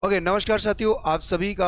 Okay, नमस्कार साथियों, आप सभी का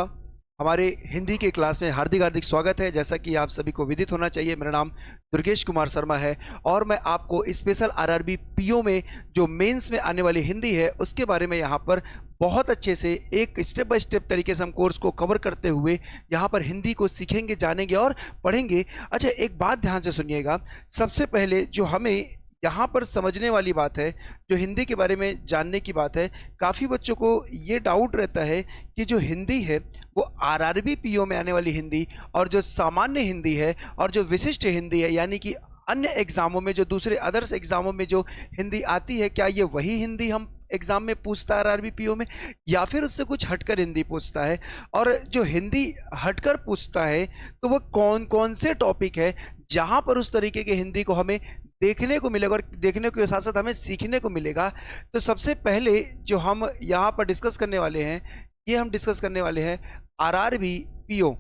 हमारे हिंदी के क्लास में हार्दिक हार्दिक स्वागत है। जैसा कि आप सभी को विदित होना चाहिए, मेरा नाम दुर्गेश कुमार शर्मा है और मैं आपको स्पेशल आरआरबी पीओ में जो मेंस में आने वाली हिंदी है उसके बारे में यहाँ पर बहुत अच्छे से एक स्टेप बाय स्टेप तरीके से हम कोर्स को कवर करते हुए यहाँ पर हिंदी को सीखेंगे, जानेंगे और पढ़ेंगे। अच्छा, एक बात ध्यान से सुनिएगा। सबसे पहले जो हमें यहाँ पर समझने वाली बात है, जो हिंदी के बारे में जानने की बात है, काफ़ी बच्चों को ये डाउट रहता है कि जो हिंदी है वो आरआरबी पीओ में आने वाली हिंदी और जो सामान्य हिंदी है और जो विशिष्ट हिंदी है यानी कि अन्य एग्जामों में जो दूसरे अदर्स एग्जामों में जो हिंदी आती है, क्या ये वही हिंदी हम एग्जाम में पूछता है आरआरबी पीओ में, या फिर उससे कुछ हटकर हिंदी पूछता है। और जो हिंदी हटकर पूछता है तो वो कौन कौन से टॉपिक है जहां पर उस तरीके की हिंदी को हमें देखने को मिलेगा और देखने के साथ साथ हमें सीखने को मिलेगा। तो सबसे पहले जो हम यहाँ पर डिस्कस करने वाले हैं, ये हम डिस्कस करने वाले हैं आरआरबी पीओ।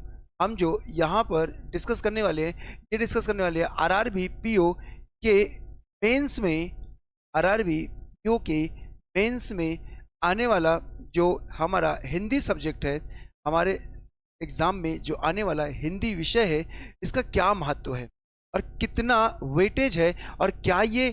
हम जो यहाँ पर डिस्कस करने वाले हैं, ये डिस्कस करने वाले हैं आरआरबी पीओ के मेंस में, आरआरबी पीओ के मेंस में आने वाला जो हमारा हिंदी सब्जेक्ट है, हमारे एग्जाम में जो आने वाला हिंदी विषय है, इसका क्या महत्व है और कितना वेटेज है और क्या ये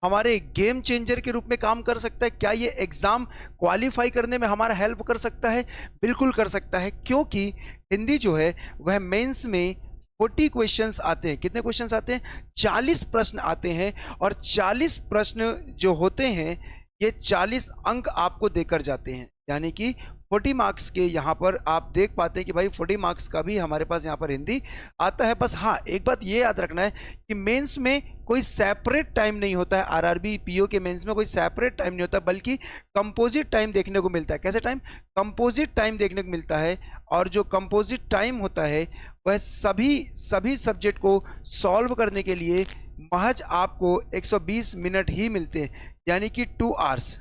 हमारे गेम चेंजर के रूप में काम कर सकता है, क्या ये एग्जाम क्वालिफाई करने में हमारा हेल्प कर सकता है? बिल्कुल कर सकता है, क्योंकि हिंदी जो है वह मेंस में 40 क्वेश्चंस आते हैं। कितने क्वेश्चंस आते हैं? 40 प्रश्न आते हैं और 40 प्रश्न जो होते हैं ये 40 अंक आपको देकर जाते हैं, यानी कि 40 मार्क्स के यहाँ पर आप देख पाते हैं कि भाई 40 मार्क्स का भी हमारे पास यहाँ पर हिंदी आता है। बस हाँ, एक बात ये याद रखना है कि मेंस में कोई सेपरेट टाइम नहीं होता है। आरआरबी पीओ के मेंस में कोई सेपरेट टाइम नहीं होता, बल्कि कंपोजिट टाइम देखने को मिलता है। कैसे टाइम? कंपोजिट टाइम देखने को मिलता है। और जो कंपोजिट टाइम होता है वह सभी सब्जेक्ट को सॉल्व करने के लिए महज आपको 120 मिनट ही मिलते हैं, यानी कि 2 आवर्स।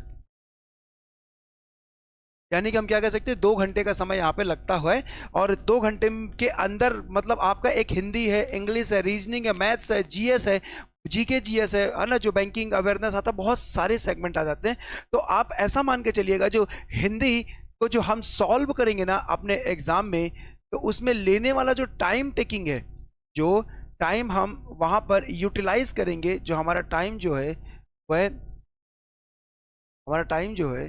यानी कि हम क्या कह सकते हैं, 2 घंटे का समय यहाँ पे लगता है और 2 घंटे के अंदर मतलब आपका एक हिंदी है, इंग्लिश है, रीजनिंग है, मैथ्स है, जीएस है, जीके जीएस है ना, जो बैंकिंग अवेयरनेस आता है, बहुत सारे सेगमेंट आ जाते हैं। तो आप ऐसा मान के चलिएगा, जो हिंदी को जो हम सॉल्व करेंगे ना अपने एग्जाम में, तो उसमें लेने वाला जो टाइम टेकिंग है, जो टाइम हम वहाँ पर यूटिलाइज करेंगे, जो हमारा टाइम जो है वह हमारा टाइम जो है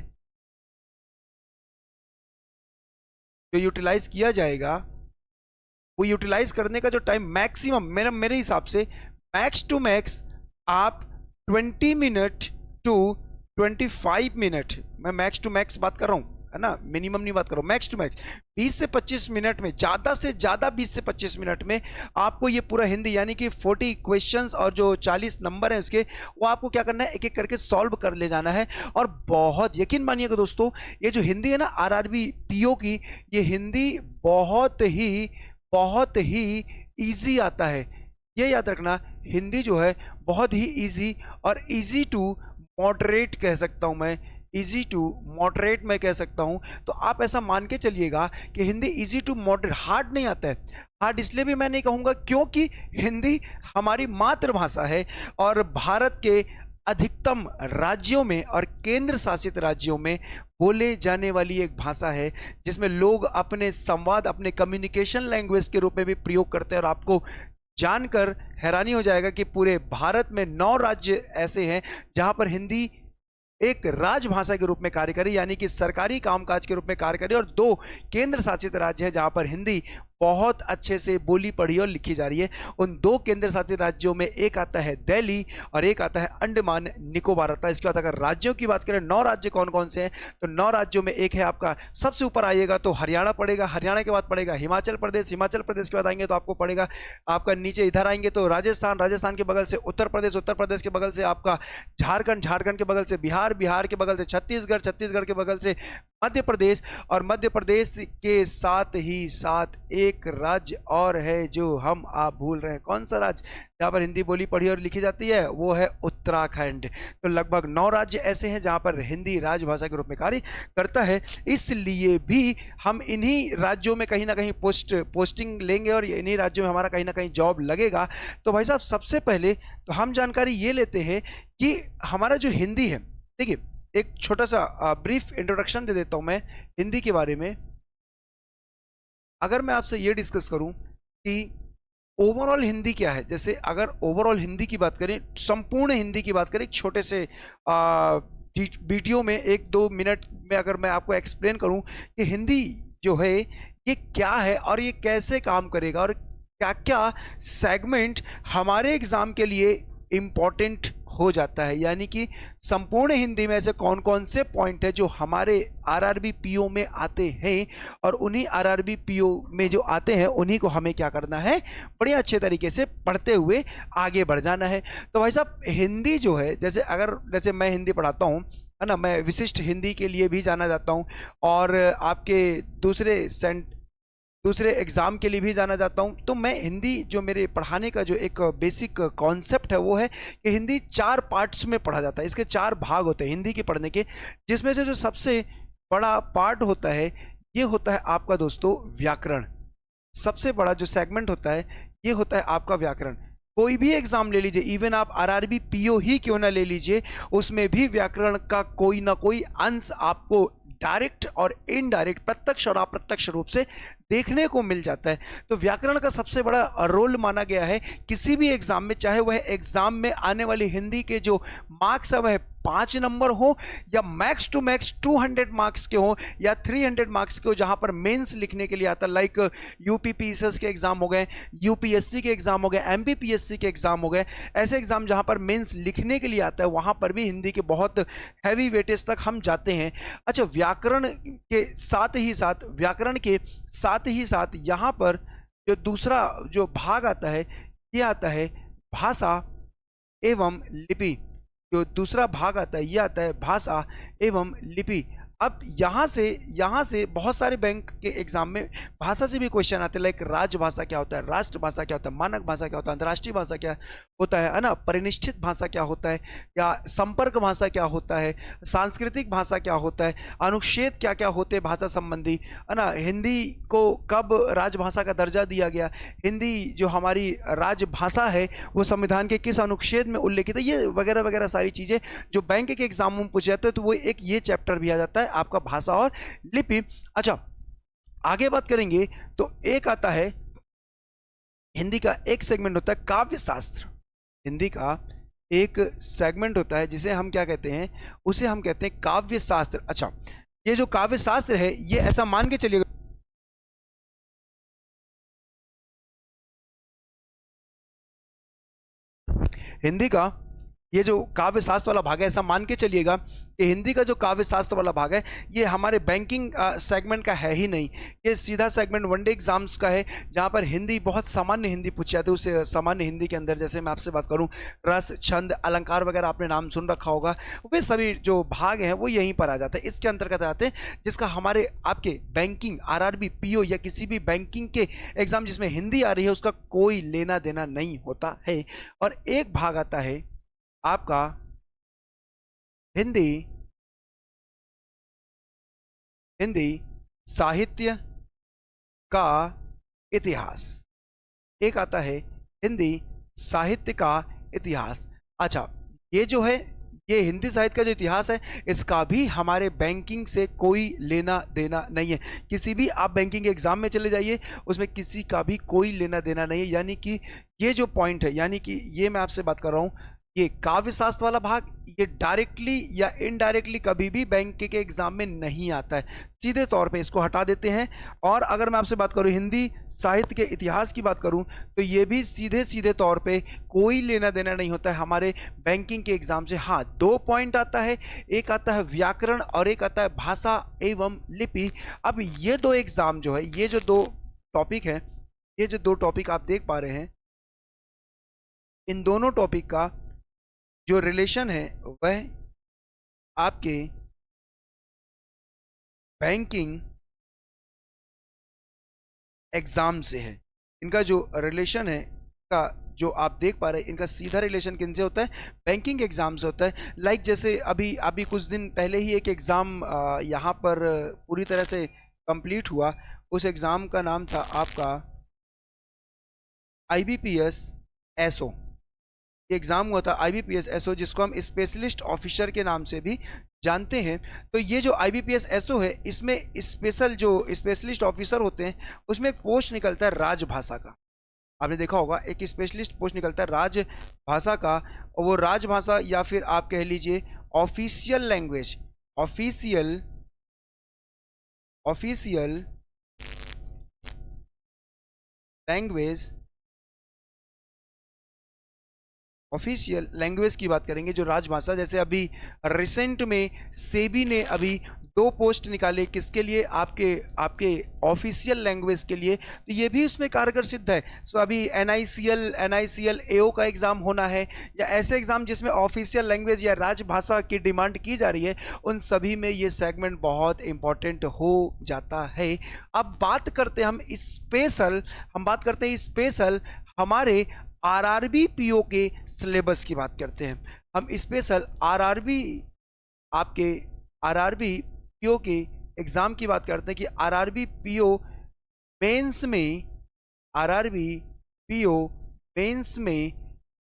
जो यूटिलाइज किया जाएगा, वो यूटिलाइज करने का जो टाइम मैक्सिमम मेरे हिसाब से मैक्स टू मैक्स आप 20 मिनट टू 25 मिनट, मैं मैक्स टू मैक्स बात कर रहा हूँ, है ना, मिनिमम नहीं बात कर रहा हूँ, मैक्स टू मैक्स 20 से 25 मिनट में, ज़्यादा से ज़्यादा 20 से 25 मिनट में आपको ये पूरा हिंदी यानी कि 40 क्वेश्चंस और जो 40 नंबर हैं उसके, वो आपको क्या करना है, एक एक करके सॉल्व कर ले जाना है। और बहुत यकीन मानिएगा दोस्तों, ये जो हिंदी है ना आरआरबी पीओ की, ये हिंदी बहुत ही ईजी आता है। ये याद रखना, हिंदी जो है बहुत ही ईजी और ईजी टू मॉडरेट कह सकता हूँ मैं, इजी टू मॉडरेट मैं कह सकता हूं। तो आप ऐसा मान के चलिएगा कि Hindi easy to moderate, hard नहीं आता है। हार्ड इसलिए भी मैं नहीं कहूंगा क्योंकि हिंदी हमारी मातृभाषा है और भारत के अधिकतम राज्यों में और केंद्र शासित राज्यों में बोले जाने वाली एक भाषा है, जिसमें लोग अपने संवाद, अपने कम्युनिकेशन लैंग्वेज के रूप में भी प्रयोग करते हैं। और आपको जानकर हैरानी हो जाएगा कि पूरे भारत में 9 राज्य ऐसे हैं जहां पर हिंदी एक राजभाषा के रूप में कार्य करी, यानी कि सरकारी कामकाज के रूप में कार्य करी, और 2 केंद्र शासित राज्य हैं जहां पर हिंदी बहुत अच्छे से बोली पढ़ी और लिखी जा रही है। उन 2 केंद्र शासित राज्यों में एक आता है दिल्ली और एक आता है अंडमान निकोबार आता है। इसके बाद अगर राज्यों की बात करें, 9 राज्य कौन कौन से हैं, तो 9 राज्यों में एक है आपका, सबसे ऊपर आइएगा तो हरियाणा पड़ेगा, हरियाणा के बाद पड़ेगा हिमाचल प्रदेश, हिमाचल प्रदेश के बाद आएंगे तो आपको पड़ेगा आपका नीचे इधर आएंगे तो राजस्थान, राजस्थान के बगल से उत्तर प्रदेश, उत्तर प्रदेश के बगल से आपका झारखंड, झारखंड के बगल से बिहार, बिहार के बगल से छत्तीसगढ़, छत्तीसगढ़ के बगल से मध्य प्रदेश, और मध्य प्रदेश के साथ ही साथ एक राज्य और है जो हम आप भूल रहे हैं। कौन सा राज्य जहाँ पर हिंदी बोली पढ़ी और लिखी जाती है? वो है उत्तराखंड। तो लगभग 9 राज्य ऐसे हैं जहाँ पर हिंदी राजभाषा के रूप में कार्य करता है। इसलिए भी हम इन्हीं राज्यों में कहीं ना कहीं पोस्टिंग लेंगे और इन्हीं राज्यों में हमारा कहीं ना कहीं जॉब लगेगा। तो भाई साहब, सबसे पहले तो हम जानकारी ये लेते हैं कि हमारा जो हिंदी है, देखिए एक छोटा सा ब्रीफ इंट्रोडक्शन दे देता हूं मैं हिंदी के बारे में। अगर मैं आपसे ये डिस्कस करूं कि ओवरऑल हिंदी क्या है, जैसे अगर ओवरऑल हिंदी की बात करें, संपूर्ण हिंदी की बात करें, एक छोटे से वीडियो में 1-2 मिनट में अगर मैं आपको एक्सप्लेन करूं कि हिंदी जो है ये क्या है और ये कैसे काम करेगा और क्या क्या सेगमेंट हमारे एग्जाम के लिए इम्पोर्टेंट हो जाता है, यानी कि संपूर्ण हिंदी में ऐसे कौन कौन से पॉइंट है जो हमारे आरआरबी पीओ में आते हैं और उन्हीं आरआरबी पीओ में जो आते हैं उन्हीं को हमें क्या करना है, बड़े अच्छे तरीके से पढ़ते हुए आगे बढ़ जाना है। तो भाई साहब हिंदी जो है, जैसे मैं हिंदी पढ़ाता हूँ, है ना, मैं विशिष्ट हिंदी के लिए भी जाना जाता हूँ और आपके दूसरे एग्जाम के लिए भी जाना जाता हूं। तो मैं हिंदी जो मेरे पढ़ाने का जो एक बेसिक कॉन्सेप्ट है वो है कि हिंदी 4 पार्ट्स में पढ़ा जाता है। इसके 4 भाग होते हैं हिंदी के पढ़ने के, जिसमें से जो सबसे बड़ा पार्ट होता है ये होता है आपका दोस्तों व्याकरण। सबसे बड़ा जो सेगमेंट होता है ये होता है आपका व्याकरण। कोई भी एग्जाम ले लीजिए, इवन आप आरआरबी पीओ ही क्यों ना ले लीजिए, उसमें भी व्याकरण का कोई ना कोई अंश आपको डायरेक्ट और इनडायरेक्ट, प्रत्यक्ष और अप्रत्यक्ष रूप से देखने को मिल जाता है। तो व्याकरण का सबसे बड़ा रोल माना गया है किसी भी एग्जाम में, चाहे वह एग्जाम में आने वाली हिंदी के जो मार्क्स है वह 5 नंबर हो या मैक्स टू मैक्स 200 मार्क्स के हो या 300 मार्क्स के हो, जहां पर मेंस लिखने के लिए आता है, लाइक यूपीपीएसएस के एग्जाम हो गए, यूपीएससी के एग्जाम हो गए, एमपीपीएससी के एग्जाम हो गए, ऐसे एग्जाम जहां पर मेंस लिखने के लिए आता है वहां पर भी हिंदी के बहुत हैवी वेटेज तक हम जाते हैं। अच्छा, व्याकरण के साथ ही साथ यहां पर जो दूसरा जो भाग आता है ये आता है भाषा एवं लिपि। जो दूसरा भाग आता है ये आता है भाषा एवं लिपि। अब यहाँ से बहुत सारे बैंक के एग्जाम में भाषा से भी क्वेश्चन आते हैं, लाइक राजभाषा क्या होता है, राष्ट्रभाषा क्या होता है, मानक भाषा क्या होता है, अंतर्राष्ट्रीय भाषा क्या होता है ना, परिनिष्ठित भाषा क्या होता है, या संपर्क भाषा क्या होता है, सांस्कृतिक भाषा क्या होता है, अनुच्छेद क्या क्या होते हैं भाषा संबंधी, है ना, हिंदी को कब राजभाषा का दर्जा दिया गया, हिंदी जो हमारी राजभाषा है वो संविधान के किस अनुच्छेद में उल्लेखित है, ये वगैरह वगैरह सारी चीज़ें जो बैंक के एग्जाम में पूछे जाते हैं, तो वो एक ये चैप्टर भी आ जाता है आपका भाषा और लिपि। अच्छा, आगे बात करेंगे तो एक आता है हिंदी का एक सेगमेंट होता है काव्य शास्त्र। हिंदी का एक सेगमेंट होता है जिसे हम क्या कहते हैं, उसे हम कहते हैं काव्य शास्त्र। अच्छा, ये जो काव्य शास्त्र है ये ऐसा मान के चलिए हिंदी का ये जो काव्य शास्त्र वाला भाग है, ऐसा मान के चलिएगा कि हिंदी का जो काव्य शास्त्र वाला भाग है ये हमारे बैंकिंग सेगमेंट का है ही नहीं। ये सीधा सेगमेंट वनडे एग्जाम्स का है, जहां पर हिंदी बहुत सामान्य हिंदी पूछी जाती है। उस सामान्य हिंदी के अंदर जैसे मैं आपसे बात करूं, रस, छंद, अलंकार वगैरह आपने नाम सुन रखा होगा, वे सभी जो भाग हैं वो यहीं पर आ जाते हैं, इसके अंतर्गत आते हैं, जिसका हमारे आपके बैंकिंग, आरआरबी, पीओ या किसी भी बैंकिंग के एग्जाम जिसमें हिंदी आ रही है उसका कोई लेना देना नहीं होता है। और एक भाग आता है आपका हिंदी साहित्य का इतिहास। एक आता है हिंदी साहित्य का इतिहास। अच्छा, ये जो है ये हिंदी साहित्य का जो इतिहास है इसका भी हमारे बैंकिंग से कोई लेना देना नहीं है। किसी भी आप बैंकिंग एग्जाम में चले जाइए उसमें किसी का भी कोई लेना देना नहीं है। यानी कि ये जो पॉइंट है, यानी कि ये मैं आपसे बात कर रहा हूं, ये काव्य शास्त्र वाला भाग ये डायरेक्टली या इनडायरेक्टली कभी भी बैंक के एग्जाम में नहीं आता है, सीधे तौर पे इसको हटा देते हैं। और अगर मैं आपसे बात करूं हिंदी साहित्य के इतिहास की बात करूं तो ये भी सीधे सीधे तौर पे कोई लेना देना नहीं होता है हमारे बैंकिंग के एग्जाम से। हाँ, 2 पॉइंट आता है, एक आता है व्याकरण और एक आता है भाषा एवं लिपि। अब ये 2 एग्जाम जो है, ये जो 2 टॉपिक है, ये जो 2 टॉपिक आप देख पा रहे हैं, इन दोनों टॉपिक का जो रिलेशन है वह आपके बैंकिंग एग्जाम से है। इनका जो रिलेशन है का जो आप देख पा रहे हैं, इनका सीधा रिलेशन किन से होता है, बैंकिंग एग्जाम से होता है। लाइक जैसे अभी कुछ दिन पहले ही एक एग्जाम यहाँ पर पूरी तरह से कंप्लीट हुआ। उस एग्जाम का नाम था आपका IBPS SO। एग्जाम हुआ था IBPS SO, जिसको हम स्पेशलिस्ट ऑफिसर के नाम से भी जानते हैं, तो ये जो IBPS SO है, इसमें स्पेशल जो स्पेशलिस्ट ऑफिसर होते हैं उसमें एक पोस्ट निकलता है राजभाषा का। आपने देखा होगा एक स्पेशलिस्ट पोस्ट निकलता है राजभाषा का, और वो राजभाषा या फिर आप कह लीजिए official language, official official language, official language की बात करेंगे जो राजभाषा। जैसे अभी रिसेंट में सेबी ने अभी 2 पोस्ट निकाले, किसके लिए? आपके आपके ऑफिशियल लैंग्वेज के लिए, तो ये भी उसमें कारगर सिद्ध है। सो अभी NICL AO का एग्जाम होना है, या ऐसे एग्जाम जिसमें ऑफिशियल लैंग्वेज या राजभाषा की डिमांड की जा रही है, उन सभी में ये सेगमेंट बहुत इंपॉर्टेंट हो जाता है। अब बात करते हैं हम बात करते हैं स्पेशल हमारे RRB PO के सिलेबस की बात करते हैं। हम स्पेशल आपके RRB PO के एग्जाम की बात करते हैं कि RRB PO मेंस में, RRB PO मेंस में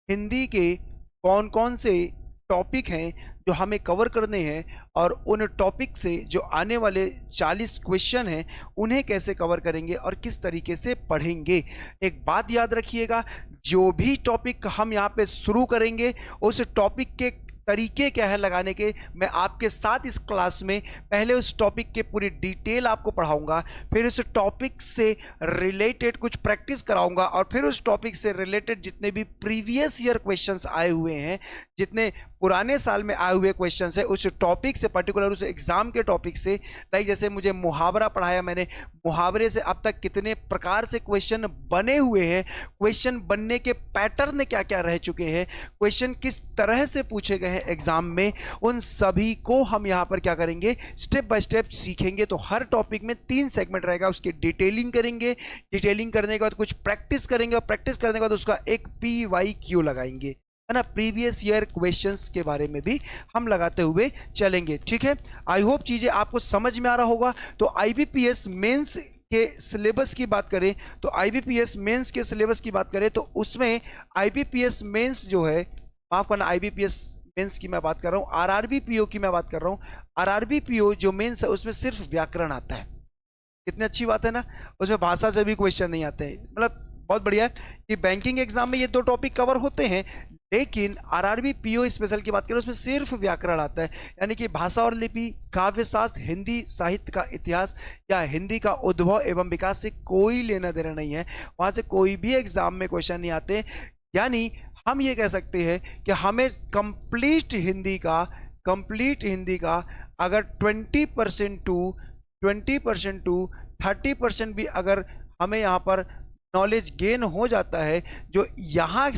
हिंदी के कौन कौन से टॉपिक हैं जो हमें कवर करने हैं, और उन टॉपिक से जो आने वाले 40 क्वेश्चन हैं उन्हें कैसे कवर करेंगे और किस तरीके से पढ़ेंगे। एक बात याद रखिएगा, जो भी टॉपिक हम यहाँ पे शुरू करेंगे उस टॉपिक के तरीके क्या है लगाने के, मैं आपके साथ इस क्लास में पहले उस टॉपिक के पूरी डिटेल आपको पढ़ाऊंगा, फिर उस टॉपिक से रिलेटेड कुछ प्रैक्टिस कराऊंगा, और फिर उस टॉपिक से रिलेटेड जितने भी प्रीवियस ईयर क्वेश्चंस आए हुए हैं, जितने पुराने साल में आए हुए क्वेश्चंस है, उस टॉपिक से पर्टिकुलर उस एग्जाम के टॉपिक से, लाइक जैसे मुझे मुहावरा पढ़ाया मैंने, मुहावरे से अब तक कितने प्रकार से क्वेश्चन बने हुए हैं, क्वेश्चन बनने के पैटर्न क्या क्या रह चुके हैं, क्वेश्चन किस तरह से पूछे गए हैं एग्जाम में, उन सभी को हम यहाँ पर क्या करेंगे, स्टेप बाय स्टेप सीखेंगे। तो हर टॉपिक में 3 सेगमेंट रहेगा, उसकी डिटेलिंग करेंगे, डिटेलिंग करने के बाद कुछ प्रैक्टिस करेंगे, और प्रैक्टिस करने के बाद उसका एक PYQ लगाएंगे, है ना, प्रीवियस ईयर क्वेश्चंस के बारे में भी हम लगाते हुए चलेंगे। ठीक है, आई होप चीजें आपको समझ में आ रहा होगा। तो IBPS मेंस के सिलेबस की बात करें, तो IBPS मेंस के सिलेबस की बात करें तो उसमें IBPS मेंस जो है, माफ करना, IBPS मेंस की मैं बात कर रहा हूं, RRB PO की मैं बात कर रहा हूं। RRB PO जो मेंस है उसमें सिर्फ व्याकरण आता है। कितनी अच्छी बात है ना, उसमें भाषा से भी क्वेश्चन नहीं आते हैं। मतलब बहुत बढ़िया है कि बैंकिंग एग्जाम में ये 2 टॉपिक कवर होते हैं, लेकिन RRB PO स्पेशल की बात करें उसमें सिर्फ व्याकरण आता है। यानी कि भाषा और लिपि, काव्य शास्त्र, हिंदी साहित्य का इतिहास या हिंदी का उद्भव एवं विकास से कोई लेना देना नहीं है, वहां से कोई भी एग्जाम में क्वेश्चन नहीं आते। यानी हम ये कह सकते हैं कि हमें कंप्लीट हिंदी का अगर 20% टू 30% भी अगर हमें यहाँ पर नॉलेज गेन हो जाता है, जो यहाँ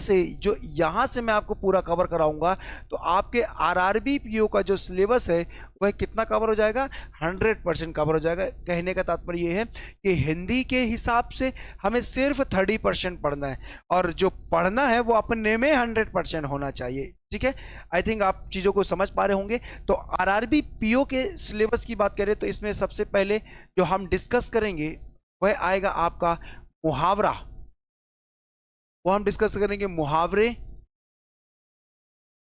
से मैं आपको पूरा कवर कराऊंगा, तो आपके RRB PO का जो सिलेबस है वह कितना कवर हो जाएगा, 100% कवर हो जाएगा। कहने का तात्पर्य ये है कि हिंदी के हिसाब से हमें सिर्फ 30% पढ़ना है, और जो पढ़ना है वो अपने में 100% होना चाहिए। ठीक है, आई थिंक आप चीज़ों को समझ पा रहे होंगे। तो RRB PO के सिलेबस की बात करें तो इसमें सबसे पहले जो हम डिस्कस करेंगे वह आएगा आपका मुहावरा। वो हम डिस्कस करेंगे मुहावरे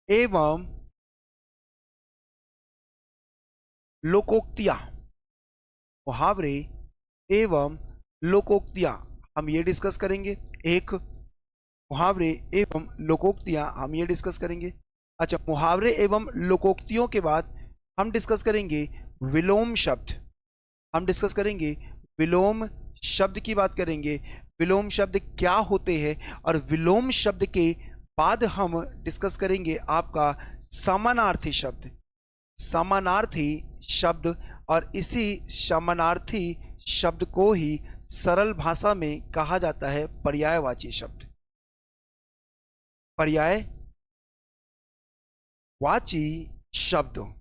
एवं लोकोक्तियां। मुहावरे एवं लोकोक्तियां हम ये डिस्कस करेंगे। एक मुहावरे एवं लोकोक्तियां हम ये डिस्कस करेंगे। अच्छा, मुहावरे एवं लोकोक्तियों के बाद हम डिस्कस करेंगे विलोम शब्द। हम डिस्कस करेंगे विलोम शब्द की बात करेंगे, विलोम शब्द क्या होते हैं, और विलोम शब्द के बाद हम डिस्कस करेंगे आपका समानार्थी शब्द। समानार्थी शब्द, और इसी समानार्थी शब्द को ही सरल भाषा में कहा जाता है पर्यायवाची शब्द। पर्यायवाची शब्द,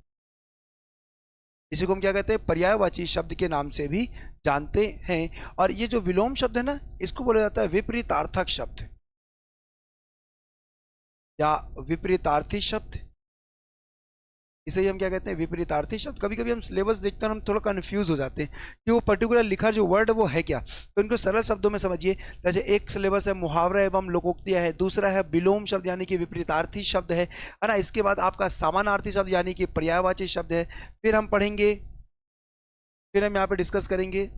इसी को हम क्या कहते हैं, पर्यायवाची शब्द के नाम से भी जानते हैं। और ये जो विलोम शब्द है ना, इसको बोला जाता है विपरीतार्थक शब्द या विपरीतार्थी शब्द इसे ही हम क्या कहते हैं, विपरीतार्थी शब्द। कभी कभी हम सिलेबस देखते हैं और हम थोड़ा कंफ्यूज हो जाते हैं कि वो पर्टिकुलर लिखा जो वर्ड वो है क्या। तो इनको सरल शब्दों में समझिए। जैसे एक सिलेबस है मुहावरा एवं लोकोक्तियां है, दूसरा है विलोम शब्द यानी कि विपरीतार्थी शब्द है ना। इसके बाद आपका समानार्थी शब्द यानी कि पर्यायवाची शब्द है। फिर हम पढ़ेंगे, फिर हम यहाँ पे डिस्कस करेंगे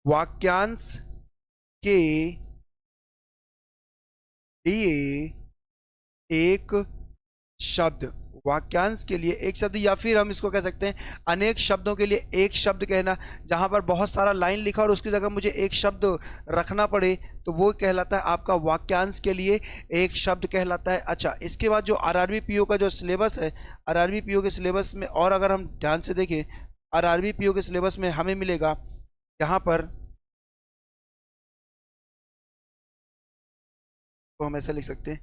वाक्यांश के लिए एक शब्द, वाक्यांश के लिए एक शब्द, या फिर हम इसको कह सकते हैं अनेक शब्दों के लिए एक शब्द कहना। जहां पर बहुत सारा लाइन लिखा और उसकी जगह मुझे एक शब्द रखना पड़े तो वो कहलाता है आपका वाक्यांश के लिए एक शब्द कहलाता है। अच्छा, इसके बाद जो आरआरबी पीओ का जो सिलेबस है, आरआरबी पीओ के सिलेबस में और अगर हम ध्यान से देखें, आरआरबी पीओ के सिलेबस में हमें मिलेगा यहाँ पर, तो हम ऐसा लिख सकते हैं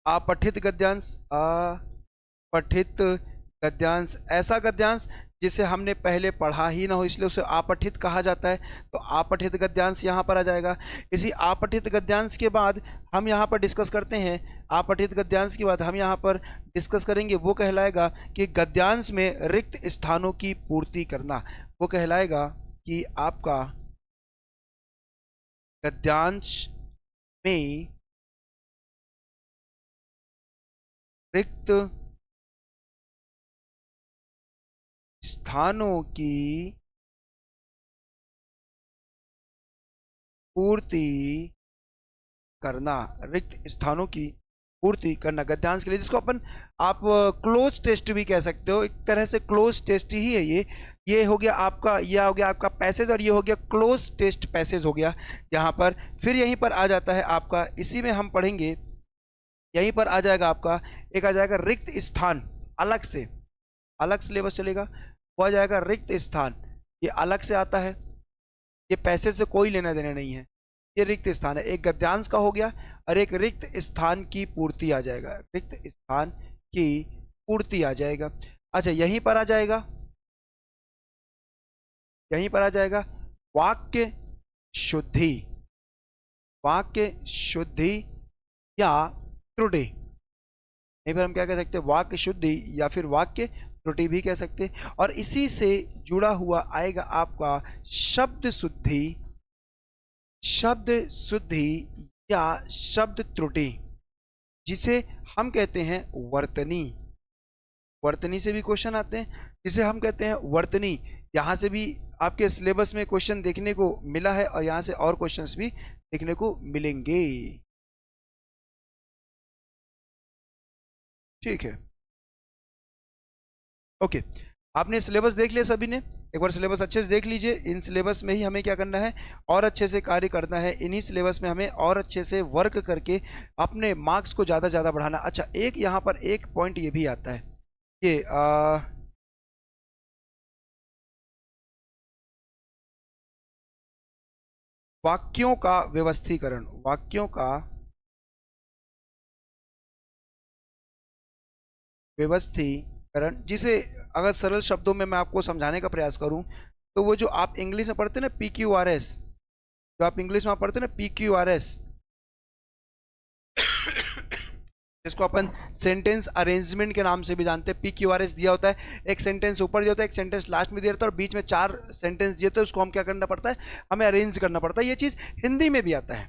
अपठित गद्यांश, अपठित गद्यांश, ऐसा गद्यांश जिसे हमने पहले पढ़ा ही ना हो इसलिए उसे अपठित कहा जाता है। तो अपठित गद्यांश यहाँ पर आ जाएगा। इसी अपठित गद्यांश के बाद हम यहाँ पर डिस्कस करते हैं, अपठित गद्यांश के बाद हम यहाँ पर डिस्कस करेंगे, वो कहलाएगा कि गद्यांश में रिक्त स्थानों की पूर्ति करना। वो कहलाएगा कि आपका गद्यांश में रिक्त स्थानों की पूर्ति करना, रिक्त स्थानों की पूर्ति करना गद्यांश के लिए, जिसको अपन आप क्लोज टेस्ट भी कह सकते हो। एक तरह से क्लोज टेस्ट ही है ये हो गया आपका, यह हो गया आपका पैसेज और ये हो गया क्लोज टेस्ट पैसेज हो गया यहाँ पर। फिर यहीं पर आ जाता है आपका, इसी में हम पढ़ेंगे, यहीं पर आ जाएगा आपका एक आ जाएगा रिक्त स्थान, अलग सिलेबस चलेगा, वो आ जाएगा रिक्त स्थान। ये अलग से आता है, ये पैसे से कोई लेना देना नहीं है, ये रिक्त स्थान है। एक गद्यांश का हो गया और एक रिक्त स्थान की पूर्ति आ जाएगा, रिक्त स्थान की पूर्ति आ जाएगा। अच्छा, यहीं पर आ जाएगा, यहीं पर आ जाएगा वाक्य शुद्धि, वाक्य शुद्धि या त्रुटि। यहीं पर हम क्या कह सकते हैं, वाक्य शुद्धि या फिर वाक्य त्रुटि भी कह सकते हैं। और इसी से जुड़ा हुआ आएगा आपका शब्द शुद्धि, शब्द शुद्धि या शब्द त्रुटि, जिसे हम कहते हैं वर्तनी। वर्तनी से भी क्वेश्चन आते हैं, जिसे हम कहते हैं वर्तनी। यहाँ से भी आपके सिलेबस में क्वेश्चन देखने को मिला है और यहाँ से और क्वेश्चंस भी देखने को मिलेंगे। ठीक है, ओके। आपने सिलेबस देख लिया सभी ने, एक बार सिलेबस अच्छे से देख लीजिए। इन सिलेबस में ही हमें क्या करना है, और अच्छे से कार्य करना है। इन्हीं सिलेबस में हमें और अच्छे से वर्क करके अपने मार्क्स को ज़्यादा ज़्यादा बढ़ाना। अच्छा, एक यहाँ पर एक पॉइंट ये भी आता है, ये वाक्यों का व्यवस्थीकरण, वाक्यों का व्यवस्थीकरण, जिसे अगर सरल शब्दों में मैं आपको समझाने का प्रयास करूं तो वो जो आप इंग्लिश में पढ़ते हैं ना PQRS, जो आप इंग्लिश में पढ़ते हैं ना PQRS, जिसको अपन सेंटेंस अरेंजमेंट के नाम से भी जानते हैं। PQRS दिया होता है, एक सेंटेंस ऊपर दिया होता है, एक सेंटेंस लास्ट में दिया होता है और बीच में 4 सेंटेंस दिए होते हैं, उसको हम क्या करना पड़ता है, हमें अरेंज करना पड़ता है। ये चीज़ हिंदी में भी आता है,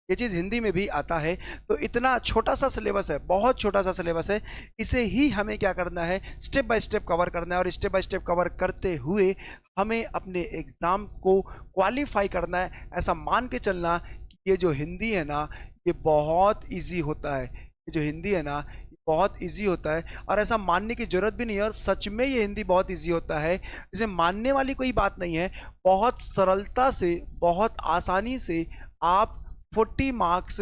ये चीज़ हिंदी में भी आता है। तो इतना छोटा सा सिलेबस है, बहुत छोटा सा सिलेबस है, इसे ही हमें क्या करना है, स्टेप बाय स्टेप कवर करना है। और स्टेप बाय स्टेप कवर करते हुए हमें अपने एग्ज़ाम को क्वालिफाई करना है। ऐसा मान के चलना कि ये जो हिंदी है ना, ये बहुत ईजी होता है, ये जो हिंदी है ना बहुत इजी होता है। और ऐसा मानने की जरूरत भी नहीं है, और सच में ये हिंदी बहुत इजी होता है, इसमें मानने वाली कोई बात नहीं है। बहुत सरलता से, बहुत आसानी से आप 40 मार्क्स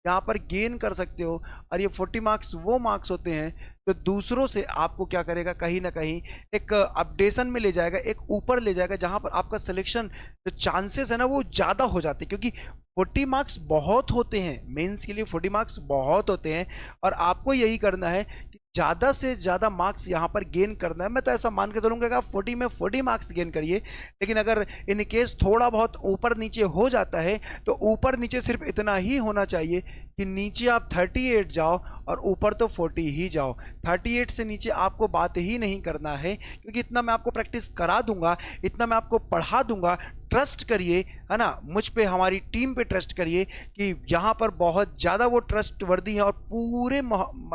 यहाँ पर गेन कर सकते हो। और ये 40 मार्क्स वो मार्क्स होते हैं जो दूसरों से आपको क्या करेगा, कहीं ना कहीं एक अपडेशन में ले जाएगा, एक ऊपर ले जाएगा, जहाँ पर आपका सिलेक्शन जो चांसेस है ना वो ज़्यादा हो जाते हैं। क्योंकि 40 मार्क्स बहुत होते हैं, मेंस के लिए 40 मार्क्स बहुत होते हैं। और आपको यही करना है कि ज़्यादा से ज़्यादा मार्क्स यहाँ पर गेन करना है। मैं तो ऐसा मान के चलूँगा कि आप 40 में 40 मार्क्स गेन करिए, लेकिन अगर इन केस थोड़ा बहुत ऊपर नीचे हो जाता है तो ऊपर नीचे सिर्फ इतना ही होना चाहिए कि नीचे आप 38 जाओ और ऊपर तो 40 ही जाओ। 38 से नीचे आपको बात ही नहीं करना है, क्योंकि इतना मैं आपको प्रैक्टिस करा दूंगा, इतना मैं आपको पढ़ा दूंगा। ट्रस्ट करिए, है ना, मुझ पे, हमारी टीम पे ट्रस्ट करिए कि यहाँ पर बहुत ज़्यादा वो ट्रस्ट वर्दी है और पूरे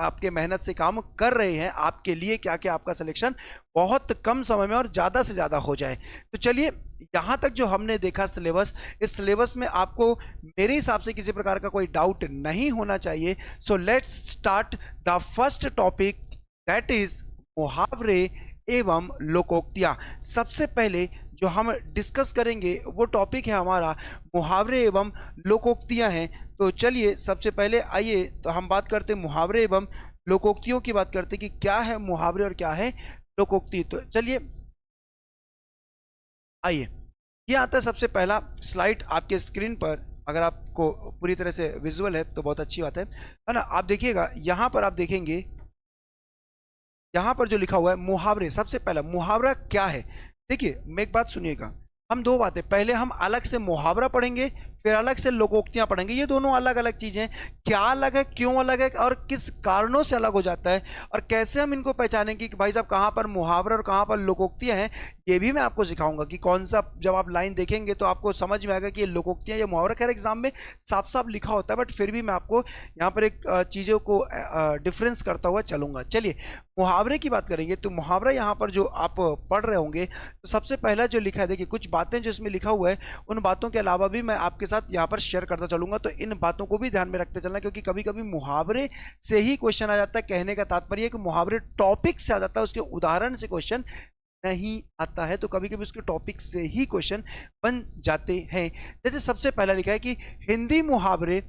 आपके मेहनत से काम कर रहे हैं आपके लिए, क्या क्या आपका सिलेक्शन बहुत कम समय में और ज़्यादा से ज़्यादा हो जाए। तो चलिए, यहाँ तक जो हमने देखा सिलेबस, इस सिलेबस में आपको मेरे हिसाब से किसी प्रकार का कोई डाउट नहीं होना चाहिए। So let's start the first topic, that is मुहावरे एवं लोकोक्तियां। सबसे पहले जो हम डिस्कस करेंगे वो टॉपिक है हमारा मुहावरे एवं लोकोक्तियां हैं। तो चलिए, सबसे पहले आइए तो हम बात करते हैं मुहावरे एवं लोकोक्तियों की, बात करते हैं कि क्या है मुहावरे और क्या है लोकोक्ति। तो चलिए आइए, ये आता है सबसे पहला स्लाइड आपके स्क्रीन पर। अगर आपको पूरी तरह से विजुअल है तो बहुत अच्छी बात है ना। आप देखिएगा, यहाँ पर आप देखेंगे, यहाँ पर जो लिखा हुआ है मुहावरे, सबसे पहला मुहावरा क्या है। देखिए, मैं एक बात सुनिएगा, हम दो बातें, पहले हम अलग से मुहावरा पढ़ेंगे, फिर अलग से लोकोक्तियां पढ़ेंगे। ये दोनों अलग अलग चीजें हैं। क्या अलग है, क्यों अलग है और किस कारणों से अलग हो जाता है, और कैसे हम इनको पहचानेंगे कि भाई साहब कहाँ पर मुहावरा और कहाँ पर लोकोक्तियां हैं, ये भी मैं आपको सिखाऊंगा कि कौन सा, जब आप लाइन देखेंगे तो आपको समझ में आएगा कि ये लोकोक्तियां या मुहावरा। खैर एग्जाम में साफ साफ लिखा होता है, बट फिर भी मैं आपको यहाँ पर एक चीज़ों को डिफरेंस करता हुआ चलूंगा। चलिए, मुहावरे की बात करेंगे तो मुहावरा यहाँ पर जो आप पढ़ रहे होंगे, तो सबसे पहला जो लिखा है, देखिए कुछ बातें जो इसमें लिखा हुआ है, उन बातों के अलावा भी मैं आपके साथ यहाँ पर शेयर करता चलूंगा। तो इन बातों को भी ध्यान में रखते चलना, क्योंकि कभी कभी मुहावरे से ही क्वेश्चन आ जाता है। कहने का तात्पर्य कि मुहावरे टॉपिक से आ जाता है, उसके उदाहरण से क्वेश्चन नहीं आता है। तो कभी कभी उसके टॉपिक से ही क्वेश्चन बन जाते हैं। जैसे सबसे पहला लिखा है कि हिंदी मुहावरे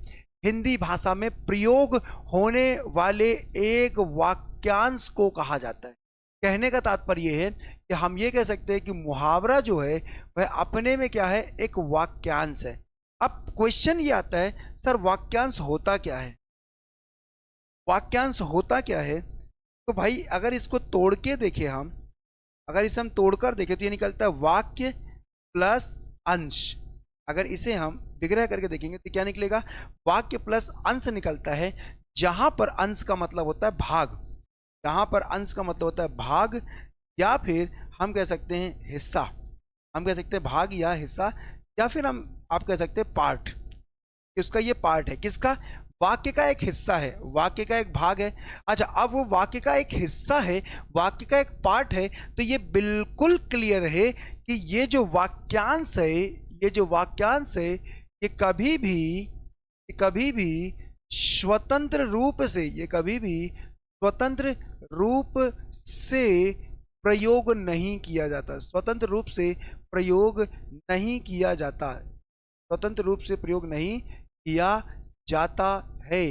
हिंदी भाषा में प्रयोग होने वाले एक वाक्यांश को कहा जाता है। कहने का तात्पर्य है कि हम ये कह सकते हैं कि मुहावरा जो है वह अपने में क्या है, एक वाक्यांश है। अब क्वेश्चन ये आता है, सर वाक्यांश होता क्या है, वाक्यांश होता क्या है। तो भाई अगर इसको तोड़ के देखें हम, अगर इसे हम तोड़कर देखें तो ये निकलता है वाक्य प्लस अंश। अगर इसे हम विग्रह करके देखेंगे तो क्या निकलेगा, वाक्य प्लस अंश निकलता है, जहां पर अंश का मतलब होता है भाग, जहां पर अंश का मतलब होता है भाग, या फिर हम कह सकते हैं हिस्सा, हम कह सकते हैं भाग या हिस्सा, या फिर हम आप कह सकते हैं पार्ट। उसका ये पार्ट है, किसका, वाक्य का एक हिस्सा है, वाक्य का एक भाग है। अच्छा, अब वो वाक्य का एक हिस्सा है, वाक्य का एक पार्ट है, तो ये बिल्कुल क्लियर है कि ये जो वाक्यांश है, ये जो वाक्यांश है, ये कभी भी स्वतंत्र रूप से, ये कभी भी स्वतंत्र रूप से प्रयोग नहीं किया जाता, स्वतंत्र रूप से प्रयोग नहीं किया जाता, स्वतंत्र रूप से प्रयोग नहीं किया जाता है।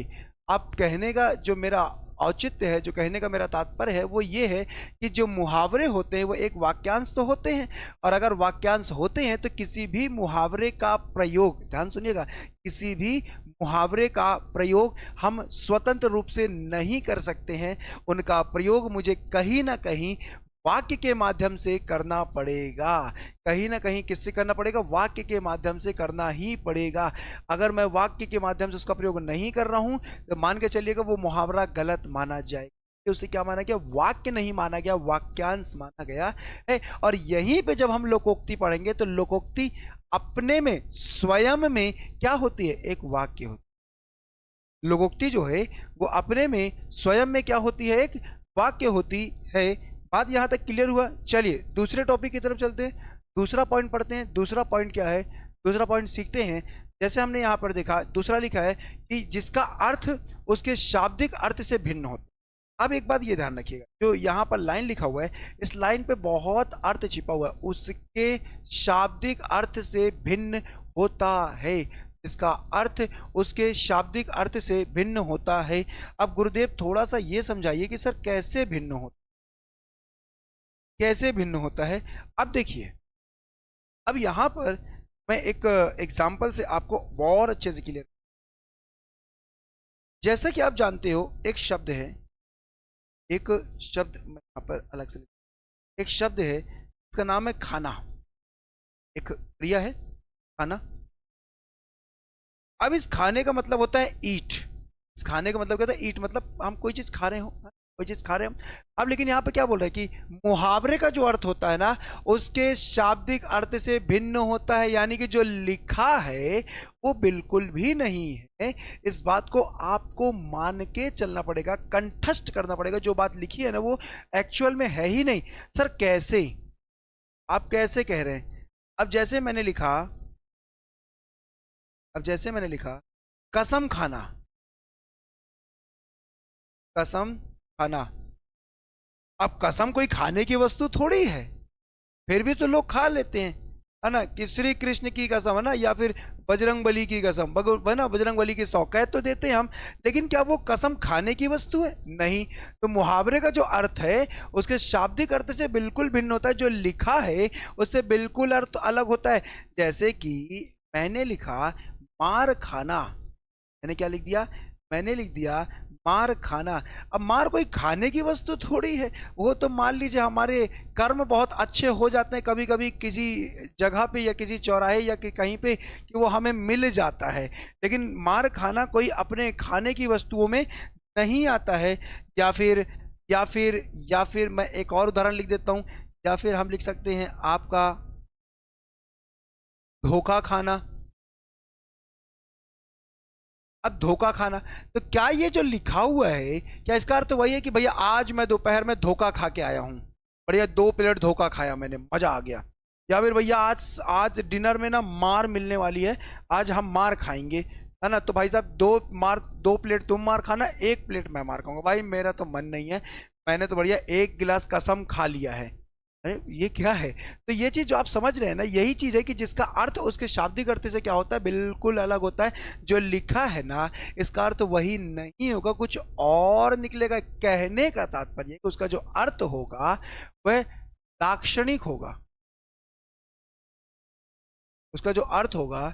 अब कहने का जो मेरा औचित्य है, जो कहने का मेरा तात्पर्य है, वो ये है कि जो मुहावरे होते हैं वो एक वाक्यांश तो होते हैं, और अगर वाक्यांश होते हैं तो किसी भी मुहावरे का प्रयोग, ध्यान सुनिएगा, किसी भी मुहावरे का प्रयोग हम स्वतंत्र रूप से नहीं कर सकते हैं। उनका प्रयोग मुझे कहीं ना कहीं वाक्य के माध्यम से करना पड़ेगा, कहीं ना कहीं किससे करना पड़ेगा, वाक्य के माध्यम से करना ही पड़ेगा। अगर मैं वाक्य के माध्यम से उसका प्रयोग नहीं कर रहा हूं तो मान के चलिएगा वो मुहावरा गलत माना जाएगा। उसे क्या माना गया, वाक्य नहीं माना गया, वाक्यांश माना गया है। और यहीं पे जब हम लोकोक्ति पढ़ेंगे तो लोकोक्ति अपने में स्वयं में क्या होती है, एक वाक्य होती है। लोकोक्ति जो है वो अपने में स्वयं में क्या होती है, एक वाक्य होती है। बात यहां तक क्लियर हुआ। चलिए दूसरे टॉपिक की तरफ चलते हैं, दूसरा पॉइंट पढ़ते हैं। दूसरा पॉइंट क्या है, दूसरा पॉइंट सीखते हैं। जैसे हमने यहां पर देखा, दूसरा लिखा है कि जिसका अर्थ उसके शाब्दिक अर्थ से भिन्न होता है। अब एक बात ये ध्यान रखिएगा, जो यहाँ पर लाइन लिखा हुआ है, इस लाइन पे बहुत अर्थ छिपा हुआ है, उसके शाब्दिक अर्थ से भिन्न होता है, इसका अर्थ उसके शाब्दिक अर्थ से भिन्न होता है। अब गुरुदेव थोड़ा सा ये समझाइए कि सर कैसे भिन्न होता, कैसे भिन्न होता है। अब देखिए, अब यहां पर मैं एक एग्जाम्पल से आपको और अच्छे से क्लियर, जैसा कि आप जानते हो एक शब्द है एक शब्द मैं यहाँ पर अलग से एक शब्द है, इसका नाम है खाना। एक क्रिया है खाना। अब इस खाने का मतलब होता है ईट। इस खाने का मतलब क्या होता है? ईट, मतलब हम कोई चीज खा रहे हो, कोई चीज खा रहे हैं हम। अब लेकिन यहाँ पे क्या बोल रहे हैं कि मुहावरे का जो अर्थ होता है ना, उसके शाब्दिक अर्थ से भिन्न होता है, यानी कि जो लिखा है वो बिल्कुल भी नहीं है। इस बात को आपको मान के चलना पड़ेगा, कंठस्थ करना पड़ेगा। जो बात लिखी है ना वो एक्चुअल में है ही नहीं। सर कैसे? आप कैसे कह रहे हैं? अब जैसे मैंने लिखा, कसम खाना, कसम खाना। अब कसम कोई खाने की वस्तु थोड़ी है, फिर भी तो लोग खा लेते हैं, है ना, कि श्री कृष्ण की कसम, है ना, या फिर बजरंग बली की कसम, है ना, बजरंग बली की सौगात तो देते हैं हम, लेकिन क्या वो कसम खाने की वस्तु है? नहीं। तो मुहावरे का जो अर्थ है उसके शाब्दिक अर्थ से बिल्कुल भिन्न होता है, जो लिखा है उससे बिल्कुल अर्थ अलग होता है। जैसे कि मैंने लिखा मार खाना, मैंने क्या लिख दिया? मैंने लिख दिया मार खाना। अब मार कोई खाने की वस्तु थोड़ी है। वो तो मान लीजिए हमारे कर्म बहुत अच्छे हो जाते हैं कभी कभी किसी जगह पे या किसी चौराहे या कहीं पे, कि वो हमें मिल जाता है, लेकिन मार खाना कोई अपने खाने की वस्तुओं में नहीं आता है। या फिर या फिर मैं एक और उदाहरण लिख देता हूं। या फिर हम लिख सकते हैं आपका धोखा खाना। अब धोखा खाना, तो क्या ये जो लिखा हुआ है, क्या इसका अर्थ वही है कि भैया आज मैं दोपहर में धोखा खा के आया हूं, बढ़िया 2 प्लेट धोखा खाया मैंने, मजा आ गया? या फिर भैया आज आज डिनर में ना मार मिलने वाली है, आज हम मार खाएंगे, है ना, तो भाई साहब 2 प्लेट तुम मार खाना, 1 प्लेट मैं मार खाऊंगा। भाई मेरा तो मन नहीं है, मैंने तो बढ़िया 1 गिलास कसम खा लिया है। अरे ये क्या है? तो ये चीज जो आप समझ रहे हैं ना, यही चीज है कि जिसका अर्थ उसके शाब्दिक अर्थ से क्या होता है, बिल्कुल अलग होता है। जो लिखा है ना, इसका अर्थ वही नहीं होगा, कुछ और निकलेगा। कहने का तात्पर्य कि उसका जो अर्थ होगा वह लाक्षणिक होगा। उसका जो अर्थ होगा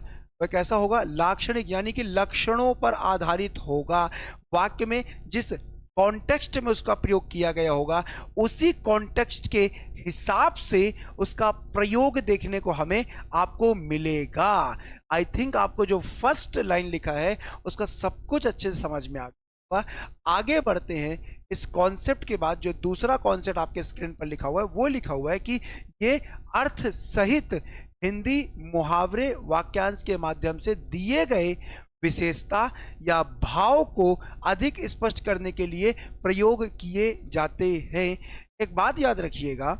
वह कैसा होगा? लाक्षणिक, यानी कि लक्षणों पर आधारित होगा। वाक्य में जिस कॉन्टेक्स्ट में उसका प्रयोग किया गया होगा, उसी कॉन्टेक्स्ट के हिसाब से उसका प्रयोग देखने को हमें आपको मिलेगा। आई थिंक आपको जो फर्स्ट लाइन लिखा है उसका सब कुछ अच्छे से समझ में आ गया। आगे बढ़ते हैं। इस कॉन्सेप्ट के बाद जो दूसरा कॉन्सेप्ट आपके स्क्रीन पर लिखा हुआ है, वो लिखा हुआ है कि ये अर्थ सहित हिंदी मुहावरे वाक्यांश के माध्यम से दिए गए विशेषता या भाव को अधिक स्पष्ट करने के लिए प्रयोग किए जाते हैं। एक बात याद रखिएगा,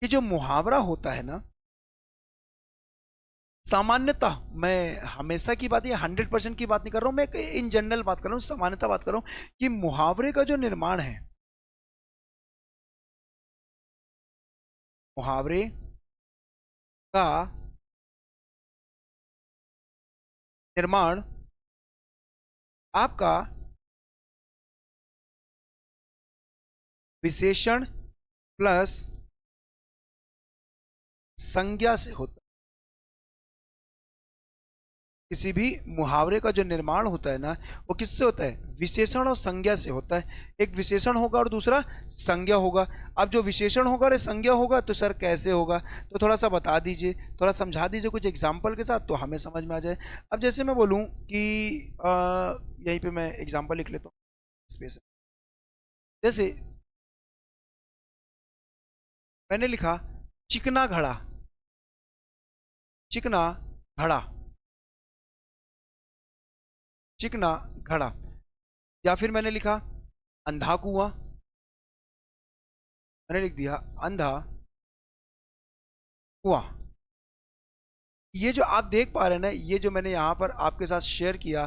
कि जो मुहावरा होता है ना, सामान्यतः, मैं हमेशा की बात, ये 100% की बात नहीं कर रहा हूं, मैं इन जनरल बात कर रहा हूं, सामान्यतः बात कर रहा हूं कि मुहावरे का जो निर्माण है, मुहावरे का निर्माण आपका विशेषण प्लस संज्ञा से होता है। किसी भी मुहावरे का जो निर्माण होता है ना, वो किससे होता है? विशेषण और संज्ञा से होता है। एक विशेषण होगा और दूसरा संज्ञा होगा। अब जो विशेषण होगा और संज्ञा होगा, तो सर कैसे होगा? तो थोड़ा सा बता दीजिए, थोड़ा समझा दीजिए कुछ एग्जाम्पल के साथ, तो हमें समझ में आ जाए। अब जैसे मैं बोलूँ कि यहीं पे मैं एग्जाम्पल लिख लेता हूँ स्पेस। जैसे मैंने लिखा चिकना घड़ा, चिकना घड़ा, चिकना घड़ा। या फिर मैंने लिखा अंधा कुआं, मैंने लिख दिया अंधा कुआं। ये जो आप देख पा रहे हैं ना, ये जो मैंने यहाँ पर आपके साथ शेयर किया,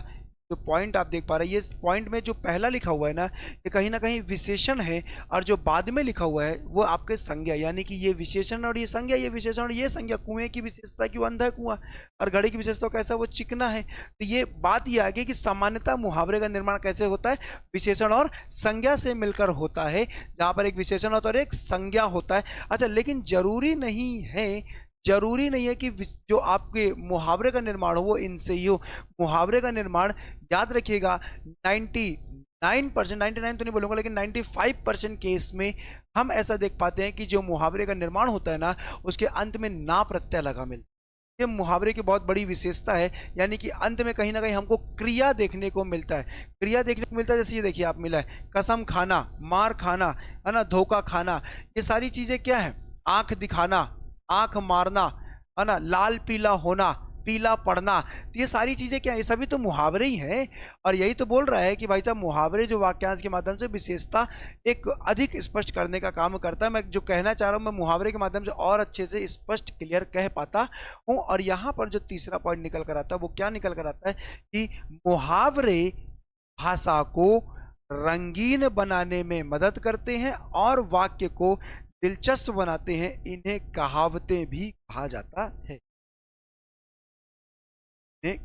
जो पॉइंट आप देख पा रहे हैं, ये पॉइंट में जो पहला लिखा हुआ है ना, ये कहीं ना कहीं विशेषण है, और जो बाद में लिखा हुआ है वो आपके संज्ञा, यानी कि ये विशेषण और ये संज्ञा, ये विशेषण और ये संज्ञा। कुएं की विशेषता कि वो अंधा है कुआं, और घड़े की विशेषता कैसा, वो चिकना है। तो ये बात ये आ गई कि सामान्यतः मुहावरे का निर्माण कैसे होता है? विशेषण और संज्ञा से मिलकर होता है, जहां पर एक विशेषण होता है और एक संज्ञा होता है। अच्छा, लेकिन जरूरी नहीं है, जरूरी नहीं है कि जो आपके मुहावरे का निर्माण हो वो इनसे ही हो। मुहावरे का निर्माण याद रखिएगा 99%, 99 तो नहीं बोलूंगा लेकिन 95% केस में हम ऐसा देख पाते हैं कि जो मुहावरे का निर्माण होता है ना, उसके अंत में ना प्रत्यय लगा मिलता है। ये मुहावरे की बहुत बड़ी विशेषता है, यानी कि अंत में कहीं ना कहीं हमको क्रिया देखने को मिलता है। क्रिया देखने को मिलता है, जैसे ये देखिए आप मिला है कसम खाना, मार खाना, है ना, धोखा खाना। ये सारी चीजें क्या है? आंख दिखाना, आंख मारना, है ना, लाल पीला होना, पीला पड़ना, तो ये सारी चीजें क्या है? ये सभी तो मुहावरे ही हैं। और यही तो बोल रहा है कि भाई साहब मुहावरे जो वाक्यांश के माध्यम से विशेषता एक अधिक स्पष्ट करने का काम करता है। मैं जो कहना चाह रहा हूं, मैं मुहावरे के माध्यम से और अच्छे से स्पष्ट क्लियर कह पाता हूं। और यहां पर जो तीसरा पॉइंट निकल कर आता है वो क्या निकल कर आता है कि मुहावरे भाषा को रंगीन बनाने में मदद करते हैं और वाक्य को दिलचस्प बनाते हैं। इन्हें कहावतें भी कहा जाता है।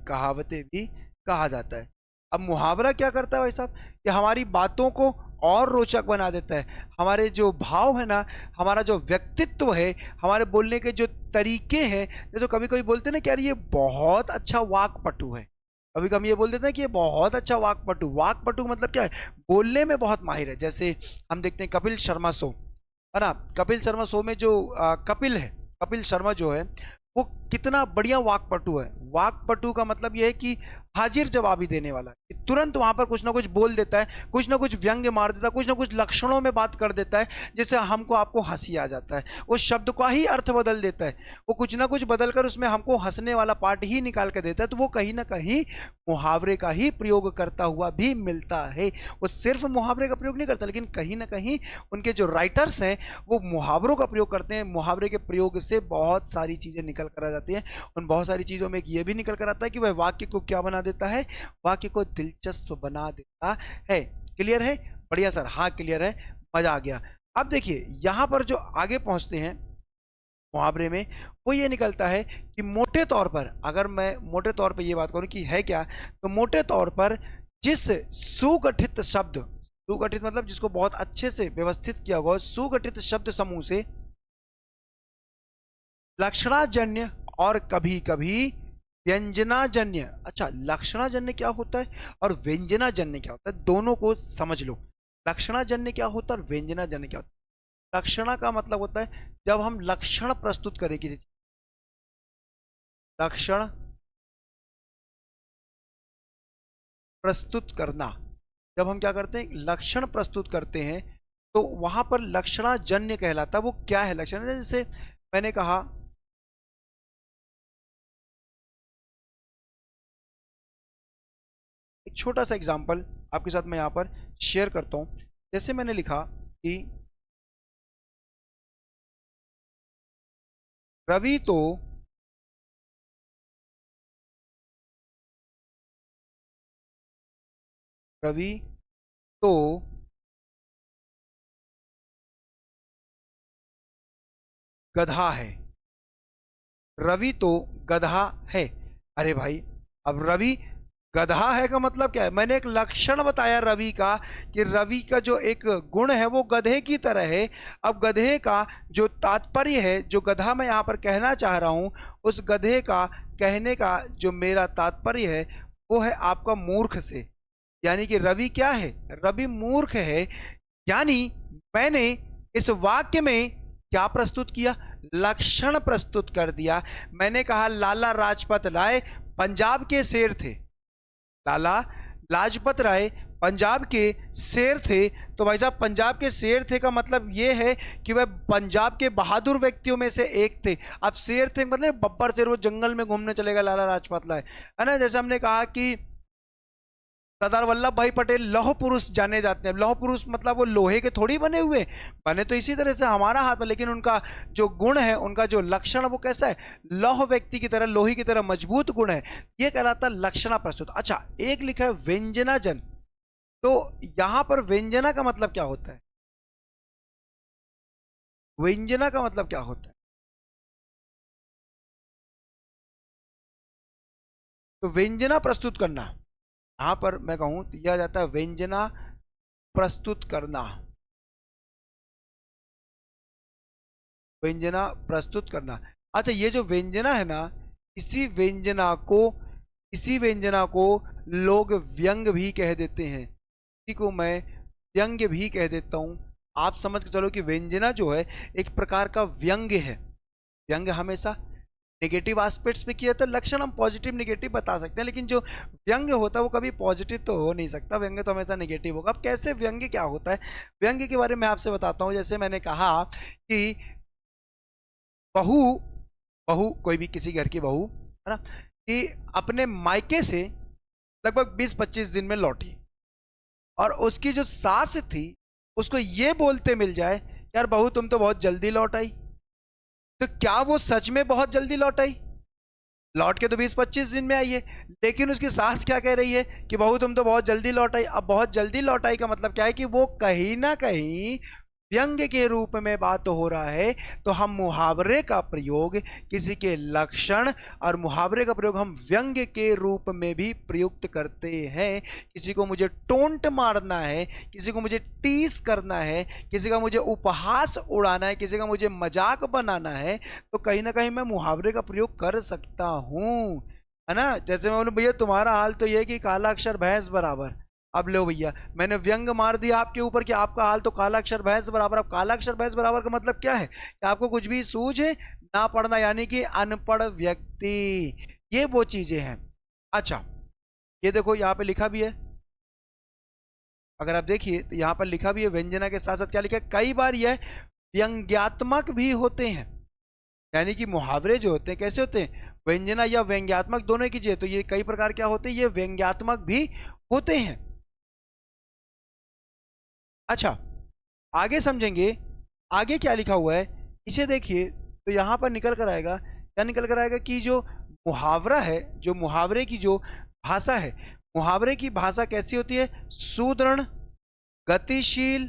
कहावतें भी कहा जाता है। अब मुहावरा क्या करता है भाई साहब? ये हमारी बातों को और रोचक बना देता है। हमारे जो भाव है ना, हमारा जो व्यक्तित्व है, हमारे बोलने के जो तरीके हैं, ये तो कभी कभी बोलते हैं ना कि यार ये बहुत अच्छा वाक्पटु है। कभी कभी ये बोल देते हैं कि ये बहुत अच्छा वाक्पटु। वाक्पटु मतलब क्या है? बोलने में बहुत माहिर है। जैसे हम देखते हैं कपिल शर्मा शो, है ना, कपिल शर्मा शो में जो कपिल है, कपिल शर्मा जो है वो कितना बढ़िया वाक्पटु है। वाक्पटु का मतलब यह है कि हाजिर जवाबी देने वाला है। तुरंत वहां पर कुछ ना कुछ बोल देता है, कुछ ना कुछ व्यंग्य मार देता है, कुछ ना कुछ लक्षणों में बात कर देता है जिससे हमको आपको हंसी आ जाता है। वो शब्द का ही अर्थ बदल देता है, वो कुछ ना कुछ बदल कर उसमें हमको हंसने वाला पार्ट ही निकाल कर देता है। तो वो कहीं ना कहीं मुहावरे का ही प्रयोग करता हुआ भी मिलता है। वो सिर्फ मुहावरे का प्रयोग नहीं करता, लेकिन कहीं ना कहीं उनके जो राइटर्स हैं वो मुहावरों का प्रयोग करते हैं। मुहावरे के प्रयोग से बहुत सारी चीजें निकल कर आ जाती हैं। उन बहुत सारी चीजों में ये भी निकल कर आता है कि वह वाक्य को क्या बना देता है? वाक्य को दिलचस्प बना देता है। क्लियर है? बढ़िया सर, हाँ क्लियर है, मजा आ गया। अब देखिए यहां पर जो आगे पहुंचते हैं मुहावरे में, वो ये निकलता है कि मोटे तौर पर, अगर मैं मोटे तौर पर ये बात करूं कि है क्या, तो मोटे तौर पर जिस सुगठित शब्द, सुगठित मतलब जिसको बहुत अच्छे से व्यवस्थित किया हुआ, सुगठित शब्द समूह से लक्षणाजन्य और कभी कभी व्यंजनाजन्य, अच्छा लक्षणाजन्य क्या होता है और व्यंजनाजन्य क्या होता है, दोनों को समझ लो। लक्षणाजन्य क्या होता है और व्यंजनाजन्य क्या होता है? लक्षणा का मतलब होता है जब हम लक्षण प्रस्तुत करें किसी चीज, लक्षण प्रस्तुत करना, जब हम क्या करते हैं लक्षण प्रस्तुत करते हैं तो वहां पर लक्षणाजन्य कहलाता है। वो क्या है लक्षण? जैसे मैंने कहा, एक छोटा सा एग्जांपल आपके साथ मैं यहां पर शेयर करता हूं। जैसे मैंने लिखा कि रवि तो रवि तो गधा है। रवि तो गधा है। अरे भाई, अब रवि गधा है का मतलब क्या है? मैंने एक लक्षण बताया रवि का, कि रवि का जो एक गुण है वो गधे की तरह है। अब गधे का जो तात्पर्य है, जो गधा मैं यहां पर कहना चाह रहा हूं, उस गधे का कहने का जो मेरा तात्पर्य है वो है आपका मूर्ख से। यानी कि रवि क्या है? रवि मूर्ख है। यानी मैंने इस वाक्य में क्या प्रस्तुत किया? लक्षण प्रस्तुत कर दिया। मैंने कहा लाला राजपत राय पंजाब के शेर थे। लाला लाजपत राय पंजाब के शेर थे। तो भाई साहब पंजाब के शेर थे का मतलब यह है कि वह पंजाब के बहादुर व्यक्तियों में से एक थे। अब शेर थे मतलब बब्बर शेर, वो जंगल में घूमने चलेगा लाला लाजपत राय, है ना। जैसे हमने कहा कि सरदार वल्लभ भाई पटेल लौह पुरुष जाने जाते हैं। लौह पुरुष मतलब वो लोहे के थोड़ी बने हुए, बने तो इसी तरह से हमारा हाथ में, लेकिन उनका जो गुण है, उनका जो लक्षण, वो कैसा है? लौह व्यक्ति की तरह, लोहे की तरह मजबूत गुण है। ये कहलाता है लक्षणा प्रस्तुत। अच्छा, एक लिखा है व्यंजनाजन। तो यहां पर व्यंजना का मतलब क्या होता है? व्यंजना का मतलब क्या होता है? तो व्यंजना प्रस्तुत करना, यहां पर मैं कहूं तो यह जाता है व्यंजना प्रस्तुत करना। व्यंजना प्रस्तुत करना, अच्छा, ये जो व्यंजना है ना, इसी व्यंजना को इसी व्यंजना को लोग व्यंग भी कह देते हैं। इसी को मैं व्यंग्य भी कह देता हूं। आप समझ के चलो कि व्यंजना जो है एक प्रकार का व्यंग्य है। व्यंग्य हमेशा नेगेटिव एस्पेक्ट्स पे किया था। लक्षण हम पॉजिटिव नेगेटिव बता सकते हैं, लेकिन जो व्यंग्य होता है वो कभी पॉजिटिव तो हो नहीं सकता। व्यंग्य तो हमेशा नेगेटिव होगा। अब कैसे व्यंग्य क्या होता है, व्यंग्य के बारे में आपसे बताता हूँ। जैसे मैंने कहा कि बहू बहू कोई भी किसी घर की बहू है ना, कि अपने मायके से लगभग 20-25 दिन में लौटी, और उसकी जो सास थी उसको ये बोलते मिल जाए, यार बहू तुम तो बहुत जल्दी लौट आई। तो क्या वो सच में बहुत जल्दी लौट आई? लौट के तो 20-25 दिन में आई है, लेकिन उसकी सास क्या कह रही है कि बहू तुम तो बहुत जल्दी लौट आई। अब बहुत जल्दी लौट आई का मतलब क्या है कि वो कहीं ना कहीं व्यंग्य के रूप में बात हो रहा है। तो हम मुहावरे का प्रयोग किसी के लक्षण और मुहावरे का प्रयोग हम व्यंग्य के रूप में भी प्रयुक्त करते हैं। किसी को मुझे टोंट मारना है, किसी को मुझे टीस करना है, किसी का मुझे उपहास उड़ाना है, किसी का मुझे मजाक बनाना है, तो कहीं ना कहीं मैं मुहावरे का प्रयोग कर सकता हूं, है ना। जैसे मैं बोलूं भैया तुम्हारा हाल तो ये है कि काला अक्षर भैंस बराबर। अब लो भैया, मैंने व्यंग मार दिया आपके ऊपर कि आपका हाल तो काला अक्षर भैंस बराबर। अब काला अक्षर भैंस बराबर का मतलब क्या है कि आपको कुछ भी सूझे ना पढ़ना, यानी कि अनपढ़ व्यक्ति, ये वो चीजें हैं। अच्छा, ये देखो यहाँ पे लिखा भी है। अगर आप देखिए तो यहाँ पर लिखा भी है, व्यंजना के साथ साथ क्या लिखा है, कई बार यह व्यंग्यात्मक भी होते हैं। यानी कि मुहावरे जो होते हैं कैसे होते हैं, व्यंजना या व्यंग्यात्मक दोनों कीजिए, तो ये कई प्रकार क्या होते हैं, ये व्यंग्यात्मक भी होते हैं। अच्छा, आगे समझेंगे, आगे क्या लिखा हुआ है इसे देखिए, तो यहां पर निकल कर आएगा, क्या निकल कर आएगा कि जो मुहावरा है, जो मुहावरे की जो भाषा है, मुहावरे की भाषा कैसी होती है, सुदृढ़, गतिशील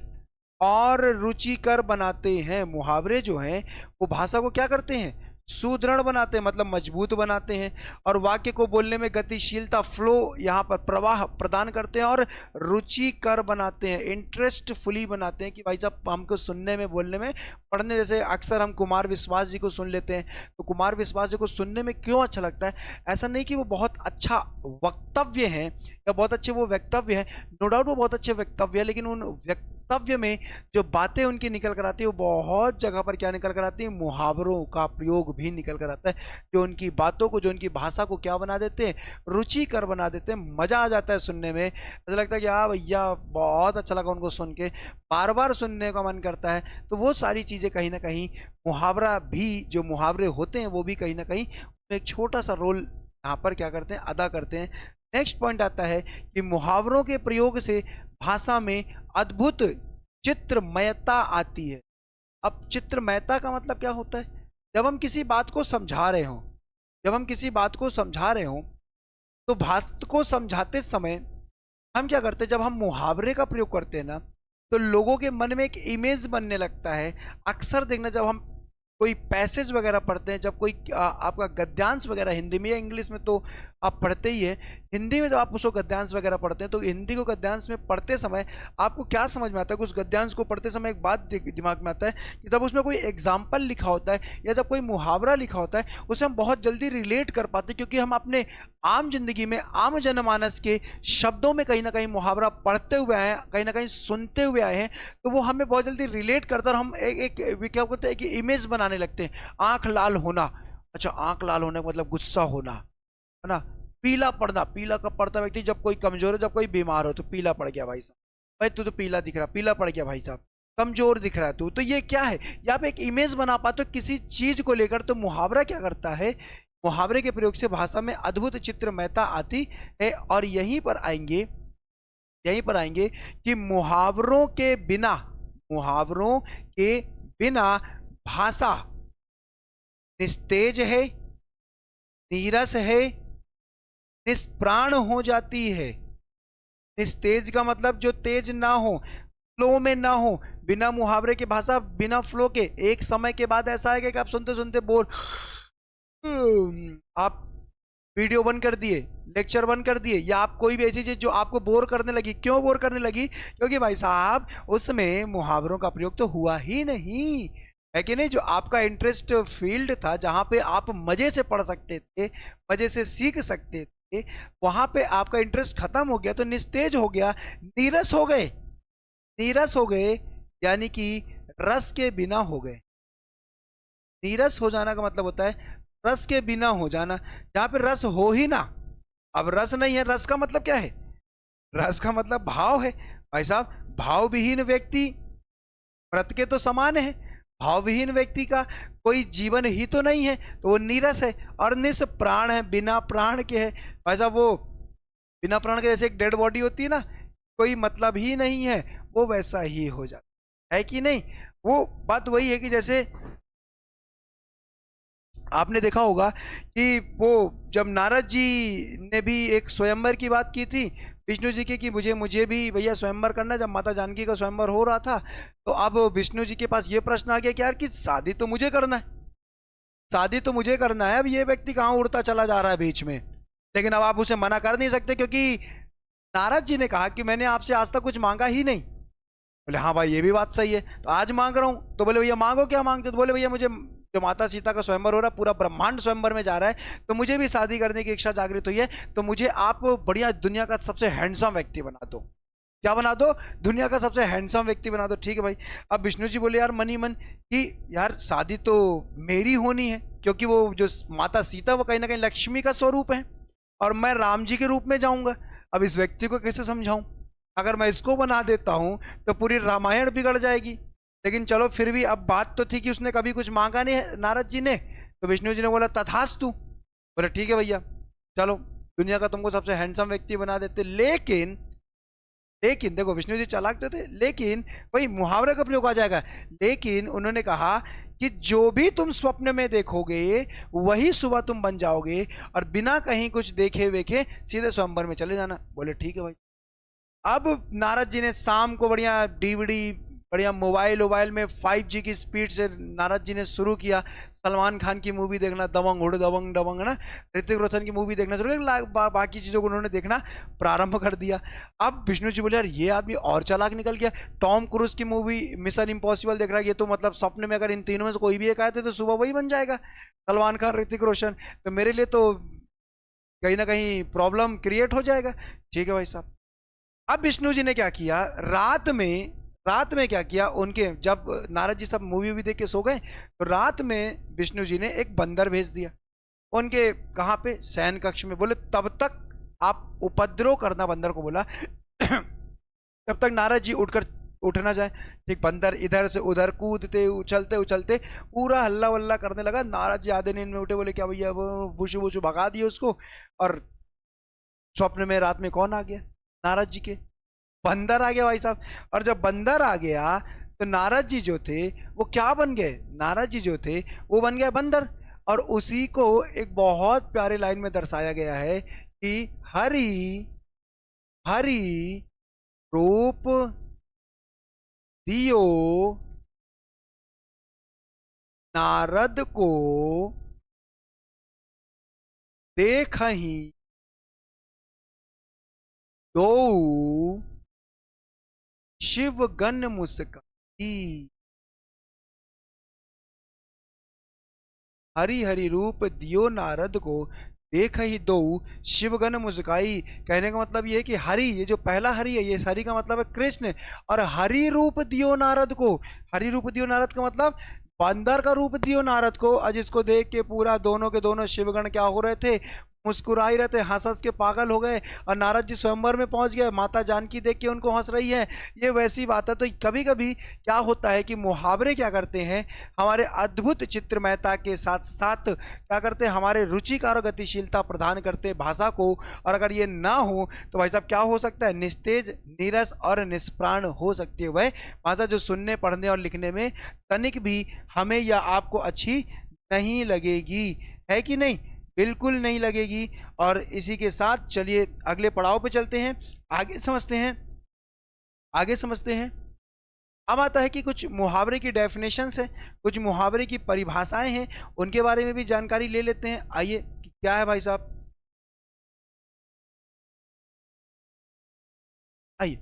और रुचिकर बनाते हैं। मुहावरे जो हैं वो भाषा को क्या करते हैं, सुदृढ़ बनाते हैं, मतलब मजबूत बनाते हैं, और वाक्य को बोलने में गतिशीलता, फ्लो, यहाँ पर प्रवाह प्रदान करते हैं, और रुचिकर बनाते हैं, इंटरेस्टफुली बनाते हैं कि भाई साहब हमको सुनने में, बोलने में, पढ़ने। जैसे अक्सर हम कुमार विश्वास जी को सुन लेते हैं, तो कुमार विश्वास जी को सुनने में क्यों अच्छा लगता है, ऐसा नहीं कि वो बहुत अच्छा वक्तव्य है या बहुत अच्छे वो वक्तव्य है, नो डाउट वो बहुत अच्छे वक्तव्य है, लेकिन उन वक्तव्य में जो बातें उनकी निकल कर आती है वो बहुत जगह पर क्या निकल कर आती है, मुहावरों का प्रयोग भी निकल कर आता है, जो उनकी बातों को, जो उनकी भाषा को क्या बना देते हैं, रुचिकर बना देते हैं। मजा आ जाता है सुनने में, ऐसा लगता है कि हाँ भैया बहुत अच्छा लगा उनको सुन के, बार बार सुनने का मन करता है। तो वो सारी चीजें कहीं ना कहीं मुहावरा भी, जो मुहावरे होते हैं वो भी कहीं ना कहीं एक छोटा सा रोल यहाँ पर क्या करते हैं, अदा करते हैं। नेक्स्ट पॉइंट आता है कि मुहावरों के प्रयोग से भाषा में अद्भुत चित्रमयता आती है। अब चित्रमयता का मतलब क्या होता है, जब हम किसी बात को समझा रहे हो, जब हम किसी बात को समझा रहे हो, तो बात को समझाते समय हम क्या करते हैं, जब हम मुहावरे का प्रयोग करते हैं ना, तो लोगों के मन में एक इमेज बनने लगता है। अक्सर देखना, जब हम कोई पैसेज वगैरह पढ़ते हैं, जब कोई आपका गद्यांश वगैरह हिंदी में या इंग्लिश में तो आप पढ़ते ही है, हिंदी में जब आप उसको गद्यांश वगैरह पढ़ते हैं, तो हिंदी को गद्यांश में पढ़ते समय आपको क्या समझ में आता है, उस गद्यांश को पढ़ते समय एक बात दिमाग में आता है कि जब उसमें कोई एग्जाम्पल लिखा होता है या जब कोई मुहावरा लिखा होता है, उसे हम बहुत जल्दी रिलेट कर पाते हैं, क्योंकि हम अपने आम जिंदगी में, आम जनमानस के शब्दों में कहीं ना कहीं मुहावरा पढ़ते हुए आए हैं, कहीं ना कहीं सुनते हुए आए हैं, तो वो हमें बहुत जल्दी रिलेट करता है, और हम एक क्या कहते हैं कि इमेज बनाने लगते हैं। आंख लाल होना, अच्छा आंख लाल होने का मतलब गुस्सा होना, है ना। पीला पड़ना, पीला कब पड़ता व्यक्ति, जब कोई कमजोर है, जब कोई बीमार हो, तो पीला पड़ गया भाई साहब, भाई तू तो पीला दिख रहा, पीला पड़ गया भाई साहब, कमजोर दिख रहा है तू। तो ये क्या है, यहाँ पे एक इमेज बना पाते हो किसी चीज को लेकर। तो मुहावरा क्या करता है, मुहावरे के प्रयोग से भाषा में अद्भुत चित्रमयता आती है। और यहीं पर आएंगे, यहीं पर आएंगे कि मुहावरों के बिना, मुहावरों के बिना भाषा निस्तेज है, नीरस है, निष्प्राण हो जाती है। निस्तेज का मतलब जो तेज ना हो, फ्लो में ना हो। बिना मुहावरे की भाषा, बिना फ्लो के, एक समय के बाद ऐसा आएगा कि आप सुनते सुनते बोर, आप वीडियो बंद कर दिए, लेक्चर बंद कर दिए, या आप कोई भी ऐसी चीज जो आपको बोर करने लगी। क्यों बोर करने लगी, क्योंकि भाई साहब उसमें मुहावरों का प्रयोग तो हुआ ही नहीं, है कि नहीं? जो आपका इंटरेस्ट फील्ड था, जहां पे आप मजे से पढ़ सकते थे, मजे से सीख सकते थे, वहां पे आपका इंटरेस्ट खत्म हो गया, तो निस्तेज हो गया, नीरस हो गए। नीरस हो गए यानी कि रस के बिना हो गए। नीरस हो जाना का मतलब होता है रस के बिना हो जाना, जहां पे रस हो ही ना। अब रस नहीं है, रस का मतलब क्या है? रस का मतलब भाव है भाई साहब। भाव विहीन व्यक्ति मृत के तो समान है। भाव विहीन व्यक्ति का कोई जीवन ही तो नहीं है, तो वो नीरस है और निस प्राण है, बिना प्राण के है भाई साहब। वो बिना प्राण के, जैसे एक डेड बॉडी होती है ना, कोई मतलब ही नहीं है, वो वैसा ही हो जाता है कि नहीं? वो बात वही है कि जैसे आपने देखा होगा कि वो जब नारद जी ने भी एक स्वयंवर की बात की थी विष्णु जी की, कि मुझे मुझे भी भैया स्वयंवर करना, जब माता जानकी का स्वयंवर हो रहा था, तो अब विष्णु जी के पास ये प्रश्न आ गया कि यार कि शादी तो मुझे करना है, शादी तो मुझे करना है, अब ये व्यक्ति कहाँ उड़ता चला जा रहा है बीच में। लेकिन अब आप उसे मना कर नहीं सकते, क्योंकि नारद जी ने कहा कि मैंने आपसे आज तक कुछ मांगा ही नहीं। बोले हाँ भाई, ये भी बात सही है, तो आज मांग रहा हूँ। तो बोले भैया मांगो, क्या मांगते? तो बोले भैया मुझे, जो माता सीता का स्वयंवर हो रहा है, पूरा ब्रह्मांड स्वयंवर में जा रहा है, तो मुझे भी शादी करने की इच्छा जागृत हुई है, तो मुझे आप बढ़िया दुनिया का सबसे हैंडसम व्यक्ति बना दो। क्या बना दो? दुनिया का सबसे हैंडसम व्यक्ति बना दो। ठीक है भाई। अब विष्णु जी बोले यार मन ही मन कि यार शादी तो मेरी होनी है, क्योंकि वो जो माता सीता वो कहीं ना कहीं लक्ष्मी का स्वरूप है, और मैं राम जी के रूप में जाऊंगा। अब इस व्यक्ति को कैसे समझाऊं? अगर मैं इसको बना देता हूं तो पूरी रामायण बिगड़ जाएगी। लेकिन चलो फिर भी, अब बात तो थी कि उसने कभी कुछ मांगा नहीं है नारद जी ने, तो विष्णु जी ने बोला तथास्तु। बोले ठीक है भैया, चलो दुनिया का तुमको सबसे हैंडसम व्यक्ति बना देते। लेकिन लेकिन देखो विष्णु जी चालाक तो थे, लेकिन वही मुहावरे का प्रयोग आ जाएगा। लेकिन उन्होंने कहा कि जो भी तुम स्वप्न में देखोगे वही सुबह तुम बन जाओगे, और बिना कहीं कुछ देखे वेखे सीधे स्वयंवर में चले जाना। बोले ठीक है भाई। अब नारद जी ने शाम को बढ़िया डीवीडी, बढ़िया मोबाइल वोबाइल में 5G की स्पीड से नारद जी ने शुरू किया सलमान खान की मूवी देखना, दबंग उड़ दबंग दबंग है ना, ऋतिक रोशन की मूवी देखना शुरू किया, बाकी चीज़ों को उन्होंने देखना प्रारंभ कर दिया। अब विष्णु जी बोले यार ये आदमी और चालाक निकल गया, टॉम क्रूज की मूवी मिशन इम्पॉसिबल देख रहा है, ये तो मतलब सपने में अगर इन तीनों में से कोई भी एक आए तो सुबह वही बन जाएगा, सलमान खान ऋतिक रोशन, तो मेरे लिए तो कहीं ना कहीं प्रॉब्लम क्रिएट हो जाएगा। ठीक है भाई साहब। अब विष्णु जी ने क्या किया, रात में क्या किया, उनके जब नारद जी सब मूवी भी देख के सो गए, तो रात में विष्णु जी ने एक बंदर भेज दिया उनके, कहाँ पे, शयन कक्ष में। बोले तब तक आप उपद्रव करना, बंदर को बोला तब तक नारद जी उठ ना जाए। ठीक, बंदर इधर से उधर कूदते उछलते उछलते पूरा हल्ला वल्ला करने लगा। नारद जी आधे नींद में उठे, बोले क्या भैया, वो बुशु बुशु भगा दिए उसको। और स्वप्न में रात में कौन आ गया? नारद जी के बंदर आ गया भाई साहब। और जब बंदर आ गया तो नारद जी जो थे वो क्या बन गए? नारद जी जो थे वो बन गया बंदर। और उसी को एक बहुत प्यारे लाइन में दर्शाया गया है कि हरि हरि रूप दियो नारद को देखहि दो शिव गण मुस्काई। हरि हरि रूप दियो नारद को देख ही दो शिवगण मुस्काई। कहने का मतलब ये है कि हरि, ये जो पहला हरि है, ये हरि का मतलब है कृष्ण। और हरि रूप दियो नारद को, हरि रूप दियो नारद का मतलब बंदर का रूप दियो नारद को, और जिसको देख के पूरा दोनों के दोनों शिवगण क्या हो रहे थे, मुस्कुराई रहते, हंस हंस के पागल हो गए। और नारद जी स्वयंवर में पहुंच गए, माता जानकी देख के उनको हंस रही है। ये वैसी बात है। तो कभी कभी क्या होता है कि मुहावरे क्या करते हैं, हमारे अद्भुत चित्रमयता के साथ साथ क्या करते हैं, हमारे रुचिकार और गतिशीलता प्रदान करते हैं भाषा को। और अगर ये ना हो तो भाई साहब क्या हो सकता है, निस्तेज, नीरस और निष्प्राण हो सकती है वह भाषा, जो सुनने, पढ़ने और लिखने में तनिक भी हमें या आपको अच्छी नहीं लगेगी। है कि नहीं? बिल्कुल नहीं लगेगी। और इसी के साथ चलिए अगले पड़ाव पे चलते हैं, आगे समझते हैं, आगे समझते हैं। अब आता है कि कुछ मुहावरे की डेफिनेशंस है, कुछ मुहावरे की परिभाषाएं हैं, उनके बारे में भी जानकारी ले लेते हैं। आइए, क्या है भाई साहब, आइए।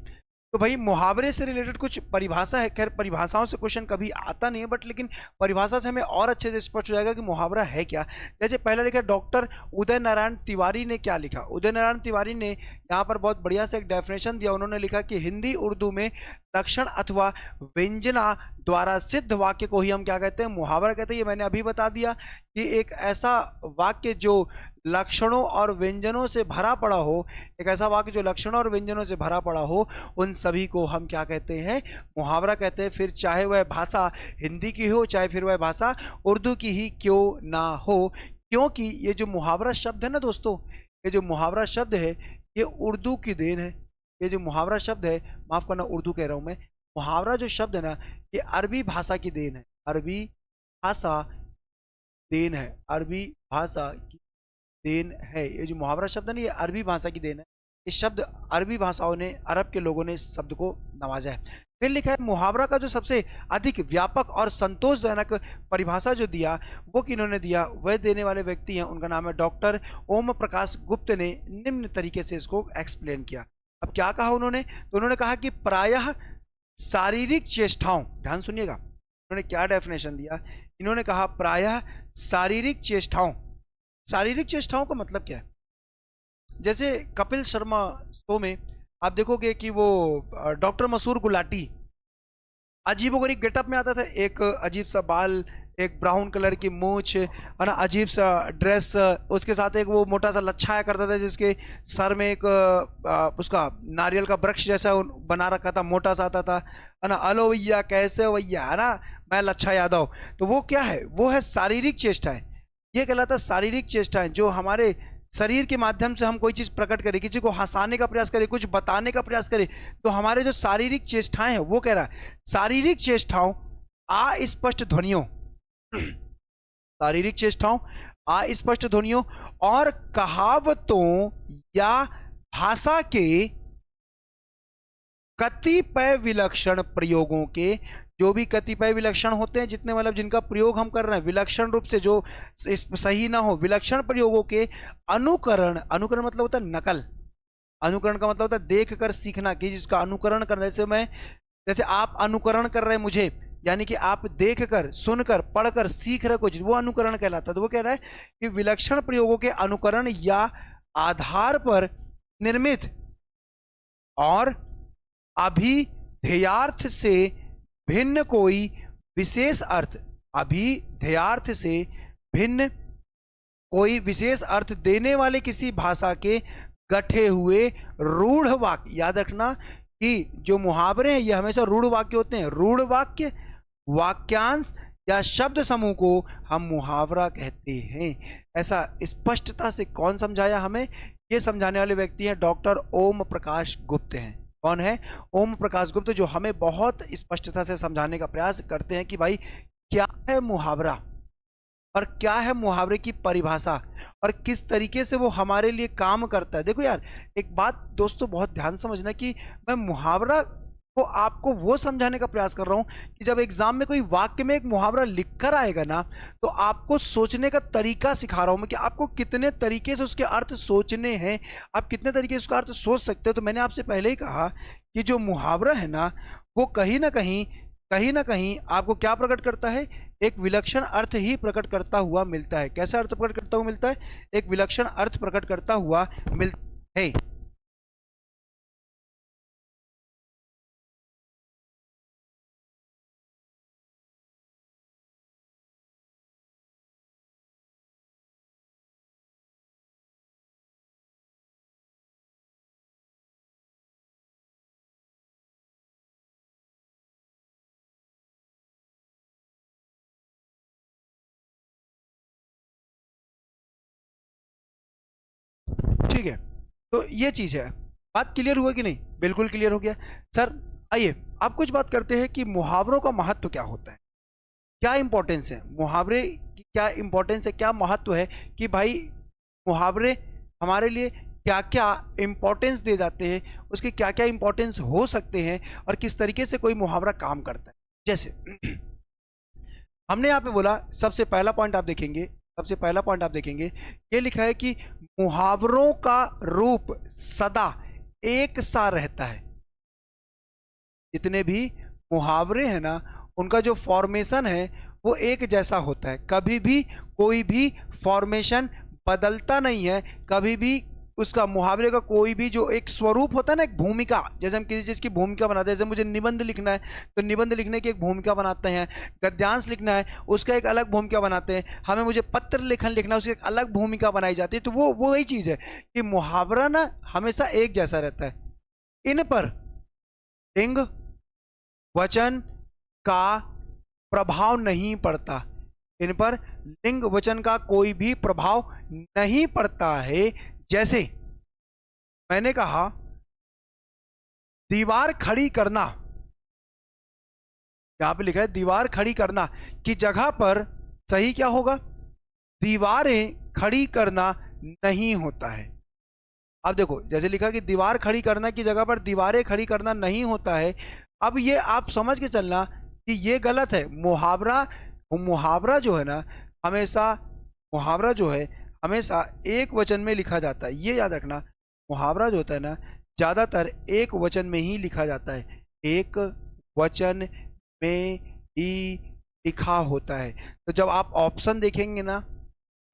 तो भाई मुहावरे से रिलेटेड कुछ परिभाषा है। खैर परिभाषाओं से क्वेश्चन कभी आता नहीं है, बट लेकिन परिभाषा से हमें और अच्छे से स्पष्ट हो जाएगा कि मुहावरा है क्या। जैसे पहला लिखा डॉक्टर उदय नारायण तिवारी ने क्या लिखा। उदय नारायण तिवारी ने यहाँ पर बहुत बढ़िया से एक डेफिनेशन दिया। उन्होंने लिखा कि हिंदी उर्दू में लक्षण अथवा व्यंजना द्वारा सिद्ध वाक्य को ही हम क्या कहते हैं, मुहावरा कहते हैं। ये मैंने अभी बता दिया कि एक ऐसा वाक्य जो लक्षणों और व्यंजनों से भरा पड़ा हो, एक ऐसा वाक्य जो लक्षणों और व्यंजनों से भरा पड़ा हो, उन सभी को हम क्या कहते हैं, मुहावरा कहते हैं। फिर चाहे वह भाषा हिंदी की हो, चाहे फिर वह भाषा उर्दू की ही क्यों ना हो, क्योंकि ये जो मुहावरा शब्द है ना दोस्तों, ये जो मुहावरा शब्द है ये उर्दू की देन है। ये जो मुहावरा शब्द है, माफ करना उर्दू कह रहा हूं मैं, मुहावरा जो शब्द है ना ये अरबी भाषा की देन है। अरबी भाषा देन है, अरबी भाषा की देन है। ये जो मुहावरा शब्द है ना ये अरबी भाषा की देन है। इस शब्द अरबी भाषाओं ने, अरब के लोगों ने इस शब्द को नवाजा है। फिर लिखा है मुहावरा का जो सबसे अधिक व्यापक और संतोषजनक परिभाषा जो दिया वो किन्होंने दिया, वह देने वाले व्यक्ति हैं, उनका नाम है डॉक्टर ओम प्रकाश गुप्त ने निम्न तरीके से इसको एक्सप्लेन किया। अब क्या कहा उन्होंने, तो उन्होंने कहा कि प्रायः शारीरिक चेष्टाओं, ध्यान सुनिएगा उन्होंने क्या डेफिनेशन दिया। इन्होंने कहा प्रायः शारीरिक चेष्टाओं। शारीरिक चेष्टाओं का मतलब क्या है, जैसे कपिल शर्मा शो में आप देखोगे कि वो डॉक्टर मसूर गुलाटी अजीबोगरीब गेटअप में आता था, एक अजीब सा बाल, एक ब्राउन कलर की मूछ, है ना, अजीब सा ड्रेस, उसके साथ एक वो मोटा सा लच्छा आया करता था जिसके सर में एक उसका नारियल का वृक्ष जैसा बना रखा था, मोटा सा आता था, है ना, अलो भैया कैसे हो भैया, है ना, मैं लच्छा यादव। तो वो क्या है, वो है शारीरिक चेष्टाएं। ये कहलाता है शारीरिक चेष्टाएं, जो हमारे शरीर के माध्यम से हम कोई चीज प्रकट करें, किसी को हंसाने का प्रयास करें, कुछ बताने का प्रयास करें, तो हमारे जो शारीरिक चेष्टाएं हैं, वो कह रहा है शारीरिक चेष्टाओं अस्पष्ट ध्वनियों, शारीरिक चेष्टाओं अस्पष्ट ध्वनियों और कहावतों या भाषा के कतिपय विलक्षण प्रयोगों के, जो भी कतिपय विलक्षण होते हैं, जितने मतलब जिनका प्रयोग हम कर रहे हैं विलक्षण रूप से, जो सही ना हो, विलक्षण प्रयोगों के अनुकरण, अनुकरण मतलब होता है नकल, अनुकरण का मतलब होता है देख कर सीखना, कि जिसका अनुकरण करने से मैं, जैसे आप अनुकरण कर रहे हैं मुझे, यानी कि आप देखकर, सुनकर, पढ़कर सीख रहे कुछ, वो अनुकरण कहलाता है। तो वो कह रहा है कि विलक्षण प्रयोगों के अनुकरण या आधार पर निर्मित और अभिधेयार्थ से भिन्न कोई विशेष अर्थ, अभिधेयार्थ से भिन्न कोई विशेष अर्थ देने वाले किसी भाषा के गठे हुए रूढ़ वाक्य, याद रखना कि जो मुहावरे हैं ये हमेशा रूढ़ वाक्य होते हैं, रूढ़ वाक्य, वाक्यांश या शब्द समूह को हम मुहावरा कहते हैं। ऐसा स्पष्टता से कौन समझाया हमें, ये समझाने वाले व्यक्ति हैं डॉक्टर ओम प्रकाश गुप्त हैं। कौन है, ओम प्रकाश गुप्त, जो हमें बहुत स्पष्टता से समझाने का प्रयास करते हैं कि भाई क्या है मुहावरा और क्या है मुहावरे की परिभाषा और किस तरीके से वो हमारे लिए काम करता है। देखो यार एक बात दोस्तों बहुत ध्यान समझना कि मैं मुहावरा को आपको वो समझाने का प्रयास कर रहा हूं कि जब एग्जाम में कोई वाक्य में एक मुहावरा लिखकर आएगा ना, तो आपको सोचने का तरीका सिखा रहा हूं मैं कि आपको कितने तरीके से उसके अर्थ सोचने हैं, आप कितने तरीके से उसका अर्थ सोच सकते हो। तो मैंने आपसे पहले ही कहा कि जो मुहावरा है ना वो कहीं ना कहीं आपको क्या प्रकट करता है, एक विलक्षण अर्थ ही प्रकट करता हुआ मिलता है। कैसा अर्थ प्रकट करता हुआ मिलता है, एक विलक्षण अर्थ प्रकट करता हुआ मिलता है। ठीक है, तो ये चीज है, बात क्लियर हुआ कि नहीं, बिल्कुल क्लियर हो गया सर। आइए आप कुछ बात करते हैं कि मुहावरों का महत्व क्या होता है, क्या इंपॉर्टेंस है मुहावरे की, क्या इंपॉर्टेंस है, क्या महत्व है कि भाई मुहावरे हमारे लिए क्या क्या इंपॉर्टेंस दे जाते हैं, उसके क्या क्या इंपॉर्टेंस हो सकते हैं और किस तरीके से कोई मुहावरा काम करता है। जैसे हमने यहाँ पे बोला, सबसे पहला पॉइंट आप देखेंगे, सबसे पहला पॉइंट आप देखेंगे, ये लिखा है कि मुहावरों का रूप सदा एक सा रहता है। जितने भी मुहावरे हैं ना, उनका जो फॉर्मेशन है वो एक जैसा होता है। कभी भी कोई भी फॉर्मेशन बदलता नहीं है। कभी भी उसका मुहावरे का कोई भी जो एक स्वरूप होता है ना, एक भूमिका, जैसे हम किसी चीज की भूमिका बनाते हैं, जैसे मुझे निबंध लिखना है तो निबंध लिखने की एक भूमिका बनाते हैं। गद्यांश लिखना है उसका एक अलग भूमिका बनाते हैं। हमें मुझे पत्र लेखन लिखना है उसकी एक अलग भूमिका बनाई जाती है। तो वो वही चीज है कि मुहावरा ना हमेशा एक जैसा रहता है। इन पर लिंग वचन का प्रभाव नहीं पड़ता। इन पर लिंग वचन का कोई भी प्रभाव नहीं पड़ता है। जैसे मैंने कहा दीवार खड़ी करना, यहां पे लिखा है दीवार खड़ी करना की जगह पर सही क्या होगा? दीवारें खड़ी करना नहीं होता है। अब देखो जैसे लिखा कि दीवार खड़ी करना की जगह पर दीवारें खड़ी करना नहीं होता है। अब ये आप समझ के चलना कि ये गलत है। मुहावरा जो है ना, हमेशा मुहावरा जो है हमेशा एक वचन में लिखा जाता है। ये याद रखना, मुहावरा जो होता है ना ज्यादातर एक वचन में ही लिखा जाता है। एक वचन में ही लिखा होता है। तो जब आप ऑप्शन देखेंगे ना,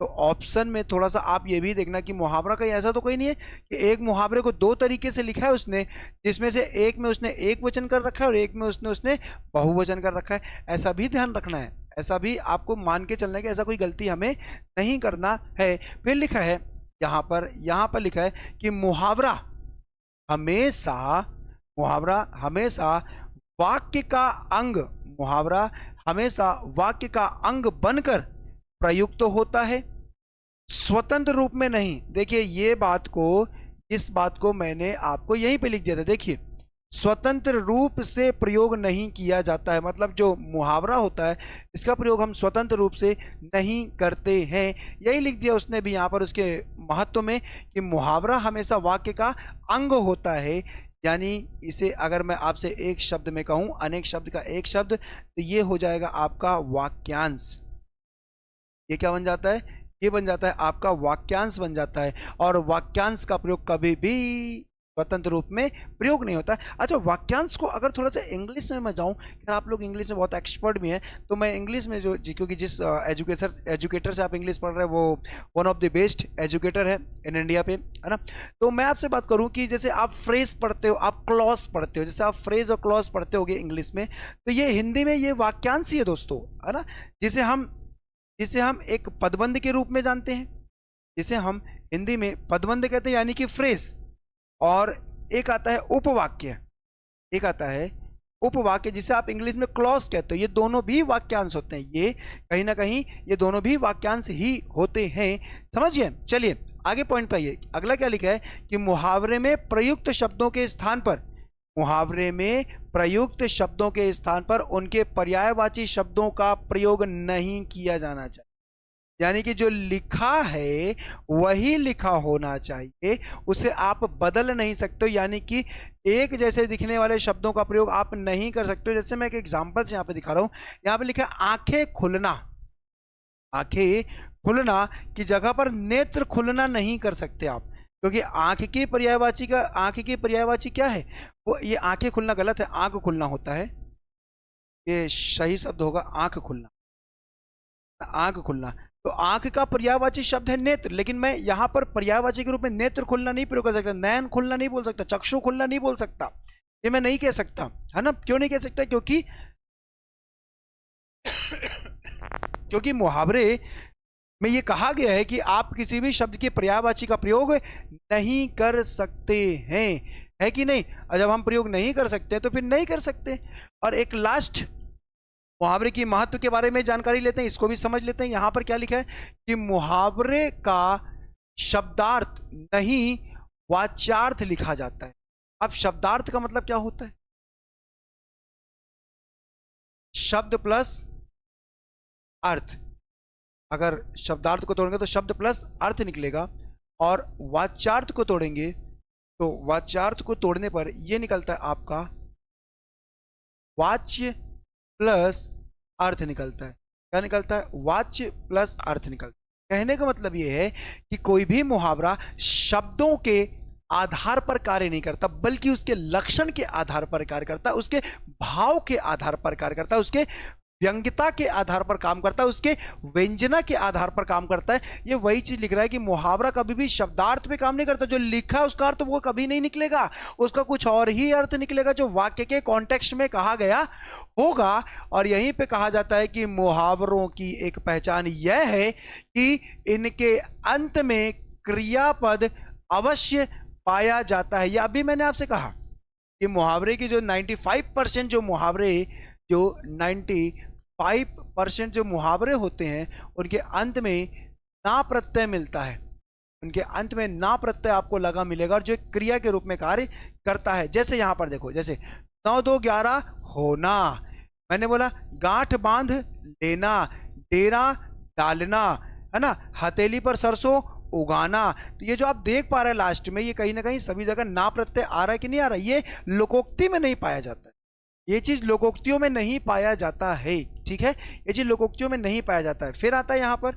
तो ऑप्शन में थोड़ा सा आप ये भी देखना कि मुहावरा कहीं ऐसा तो कोई नहीं है कि एक मुहावरे को दो तरीके से लिखा है उसने, जिसमें से एक में उसने एक वचन कर रखा है और एक में उसने बहुवचन कर रखा है। ऐसा भी ध्यान रखना है, ऐसा भी आपको मान के चलना है कि ऐसा कोई गलती हमें नहीं करना है। फिर लिखा है यहाँ पर लिखा है कि हमेशा मुहावरा हमेशा वाक्य का अंग मुहावरा हमेशा वाक्य का अंग बनकर प्रयुक्त होता है, स्वतंत्र रूप में नहीं। देखिए इस बात को मैंने आपको यहीं पे लिख दिया था। देखिए स्वतंत्र रूप से प्रयोग नहीं किया जाता है, मतलब जो मुहावरा होता है इसका प्रयोग हम स्वतंत्र रूप से नहीं करते हैं। यही लिख दिया उसने भी यहाँ पर उसके महत्व में कि मुहावरा हमेशा वाक्य का अंग होता है। यानी इसे अगर मैं आपसे एक शब्द में कहूँ, अनेक शब्द का एक शब्द, तो ये हो जाएगा आपका वाक्यांश। ये क्या बन जाता है? ये बन जाता है आपका वाक्यांश बन जाता है। और वाक्यांश का प्रयोग कभी भी स्वतंत्र रूप में प्रयोग नहीं होता है। अच्छा, वाक्यांश को अगर थोड़ा सा इंग्लिश में मैं जाऊं, अगर आप लोग इंग्लिश में बहुत एक्सपर्ट भी हैं, तो मैं इंग्लिश में क्योंकि जिस एजुकेटर से आप इंग्लिश पढ़ रहे हैं वो one of the best educator है इन इंडिया पे, है ना। तो मैं आपसे बात करूं कि जैसे आप फ्रेज पढ़ते हो, आप क्लॉज पढ़ते हो, जैसे आप फ्रेज और क्लॉज पढ़ते होगे इंग्लिश में, तो ये हिंदी में ये वाक्यांश ही है दोस्तों, है ना। जिसे हम एक पदबंध के रूप में जानते हैं, जिसे हम हिंदी में पदबंध कहते हैं यानी कि फ्रेज। और एक आता है उपवाक्य, जिसे आप इंग्लिश में क्लॉज कहते हो। ये दोनों भी वाक्यांश होते हैं, ये कहीं ना कहीं ये दोनों भी वाक्यांश ही होते हैं। समझिए। चलिए आगे पॉइंट पे आइए। अगला क्या लिखा है कि मुहावरे में प्रयुक्त शब्दों के स्थान पर उनके पर्यायवाची शब्दों का प्रयोग नहीं किया जाना चाहिए। यानी कि जो लिखा है वही लिखा होना चाहिए, उसे आप बदल नहीं सकते हो। यानी कि एक जैसे दिखने वाले शब्दों का प्रयोग आप नहीं कर सकते हो। जैसे मैं एक एग्जांपल से यहाँ पे दिखा रहा हूँ। यहाँ पे लिखा है आंखें खुलना की जगह पर नेत्र खुलना नहीं कर सकते आप, क्योंकि आंख की पर्यायवाची क्या है? वो ये आंखें खुलना गलत है, आंख खुलना होता है। ये सही शब्द होगा आंख खुलना। तो आंख का पर्यायवाची शब्द है नेत्र, लेकिन मैं यहां पर पर्यायवाची के रूप में नेत्र खुलना नहीं प्रयोग कर सकता, नयन खुलना नहीं बोल सकता, चक्षु खुलना नहीं बोल सकता। ये मैं नहीं कह सकता, है ना। क्यों नहीं कह सकता? क्योंकि मुहावरे में ये कहा गया है कि आप किसी भी शब्द की पर्यायवाची का प्रयोग नहीं कर सकते हैं, है कि नहीं। और जब हम प्रयोग नहीं कर सकते तो फिर नहीं कर सकते। और एक लास्ट मुहावरे की महत्व के बारे में जानकारी लेते हैं, इसको भी समझ लेते हैं। यहां पर क्या लिखा है कि मुहावरे का शब्दार्थ नहीं वाच्यार्थ लिखा जाता है। अब शब्दार्थ का मतलब क्या होता है? शब्द प्लस अर्थ। अगर शब्दार्थ को तोड़ेंगे तो शब्द प्लस अर्थ निकलेगा, और वाच्यार्थ को तोड़ेंगे तो वाच्यार्थ को तोड़ने पर यह निकलता है आपका वाच्य प्लस अर्थ निकलता है। क्या निकलता है? वाच्य प्लस अर्थ निकलता है। कहने का मतलब यह है कि कोई भी मुहावरा शब्दों के आधार पर कार्य नहीं करता, बल्कि उसके लक्षण के आधार पर कार्य करता है, उसके भाव के आधार पर कार्य करता है, उसके व्यंग्यता के आधार पर काम करता है, उसके व्यंजना के आधार पर काम करता है। ये वही चीज लिख रहा है कि मुहावरा कभी भी शब्दार्थ पे काम नहीं करता। जो लिखा है उसका अर्थ वो कभी नहीं निकलेगा, उसका कुछ और ही अर्थ निकलेगा जो वाक्य के कॉन्टेक्स्ट में कहा गया होगा। और यहीं पे कहा जाता है कि मुहावरों की एक पहचान यह है कि इनके अंत में क्रियापद अवश्य पाया जाता है। या अभी मैंने आपसे कहा कि मुहावरे की जो 95% जो 95% जो मुहावरे होते हैं उनके अंत में ना प्रत्यय मिलता है। उनके अंत में ना प्रत्यय आपको लगा मिलेगा और जो एक क्रिया के रूप में कार्य करता है। जैसे यहां पर देखो, जैसे 9 2 11 होना, मैंने बोला गांठ बांध लेना, डेरा डालना, है ना, हथेली पर सरसों उगाना। तो ये जो आप देख पा रहे हैं लास्ट में, ये कहीं ना कहीं सभी जगह ना प्रत्यय आ रहा है कि नहीं आ रहा है। ये लोकोक्ति में नहीं पाया जाता है, ये चीज लोकोक्तियों में नहीं पाया जाता है। ठीक है, ये चीज लोकोक्तियों में नहीं पाया जाता है। फिर आता है यहां पर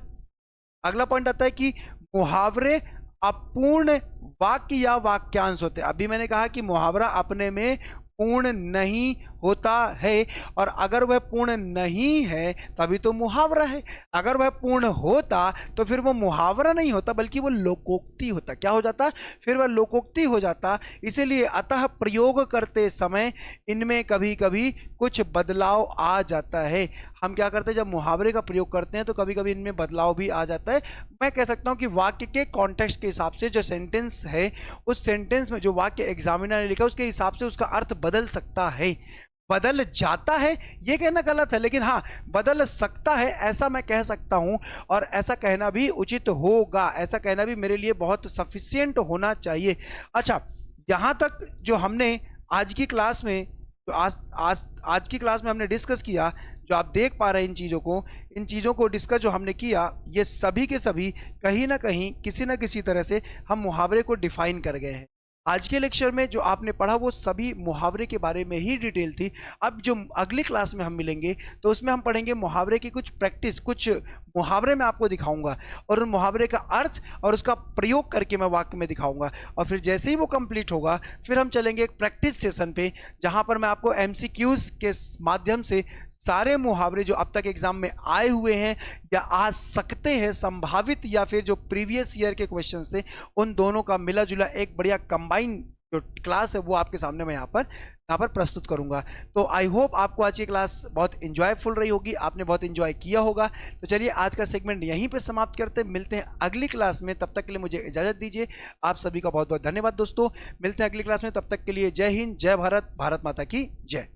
अगला पॉइंट आता है कि मुहावरे अपूर्ण वाक्य या वाक्यांश होते हैं। अभी मैंने कहा कि मुहावरा अपने में पूर्ण नहीं होता है, और अगर वह पूर्ण नहीं है तभी तो मुहावरा है। अगर वह पूर्ण होता तो फिर वो मुहावरा नहीं होता, बल्कि वो लोकोक्ति होता। क्या हो जाता? फिर वह लोकोक्ति हो जाता। इसीलिए अतः प्रयोग करते समय इनमें कभी कभी कुछ बदलाव आ जाता है। हम क्या करते हैं, जब मुहावरे का प्रयोग करते हैं तो कभी कभी इनमें बदलाव भी आ जाता है। मैं कह सकता हूं कि वाक्य के कॉन्टेक्स्ट के हिसाब से जो सेंटेंस है, उस सेंटेंस में जो वाक्य एग्जामिनर ने लिखा उसके हिसाब से उसका अर्थ बदल सकता है। बदल जाता है ये कहना गलत है, लेकिन हाँ बदल सकता है ऐसा मैं कह सकता हूं, और ऐसा कहना भी उचित होगा। ऐसा कहना भी मेरे लिए बहुत सफिशिएंट होना चाहिए। अच्छा, यहां तक जो हमने आज की क्लास में आज की क्लास में हमने डिस्कस किया, जो आप देख पा रहे हैं इन चीज़ों को डिस्कस जो हमने किया, ये सभी के सभी कहीं ना कहीं किसी ना किसी तरह से हम मुहावरे को डिफाइन कर गए हैं। आज के लेक्चर में जो आपने पढ़ा वो सभी मुहावरे के बारे में ही डिटेल थी। अब जो अगली क्लास में हम मिलेंगे तो उसमें हम पढ़ेंगे मुहावरे की कुछ प्रैक्टिस, कुछ मुहावरे मैं आपको दिखाऊंगा और उन मुहावरे का अर्थ और उसका प्रयोग करके मैं वाक्य में दिखाऊंगा। और फिर जैसे ही वो कंप्लीट होगा फिर हम चलेंगे एक प्रैक्टिस सेशन पे, जहां पर मैं आपको MCQs के माध्यम से सारे मुहावरे जो अब तक एग्जाम में आए हुए हैं या आ सकते हैं संभावित, या फिर जो प्रीवियस ईयर के क्वेश्चंस थे, उन दोनों का मिला जुला एक बढ़िया कंबाइन जो क्लास है वो आपके सामने मैं यहाँ पर प्रस्तुत करूंगा। तो आई होप आपको आज की क्लास बहुत इंजॉयफुल रही होगी, आपने बहुत इंजॉय किया होगा। तो चलिए आज का सेगमेंट यहीं पे समाप्त करते हैं, मिलते हैं अगली क्लास में। तब तक के लिए मुझे इजाजत दीजिए। आप सभी का बहुत बहुत धन्यवाद दोस्तों। मिलते हैं अगली क्लास में, तब तक के लिए जय हिंद, जय भारत, भारत माता की जय।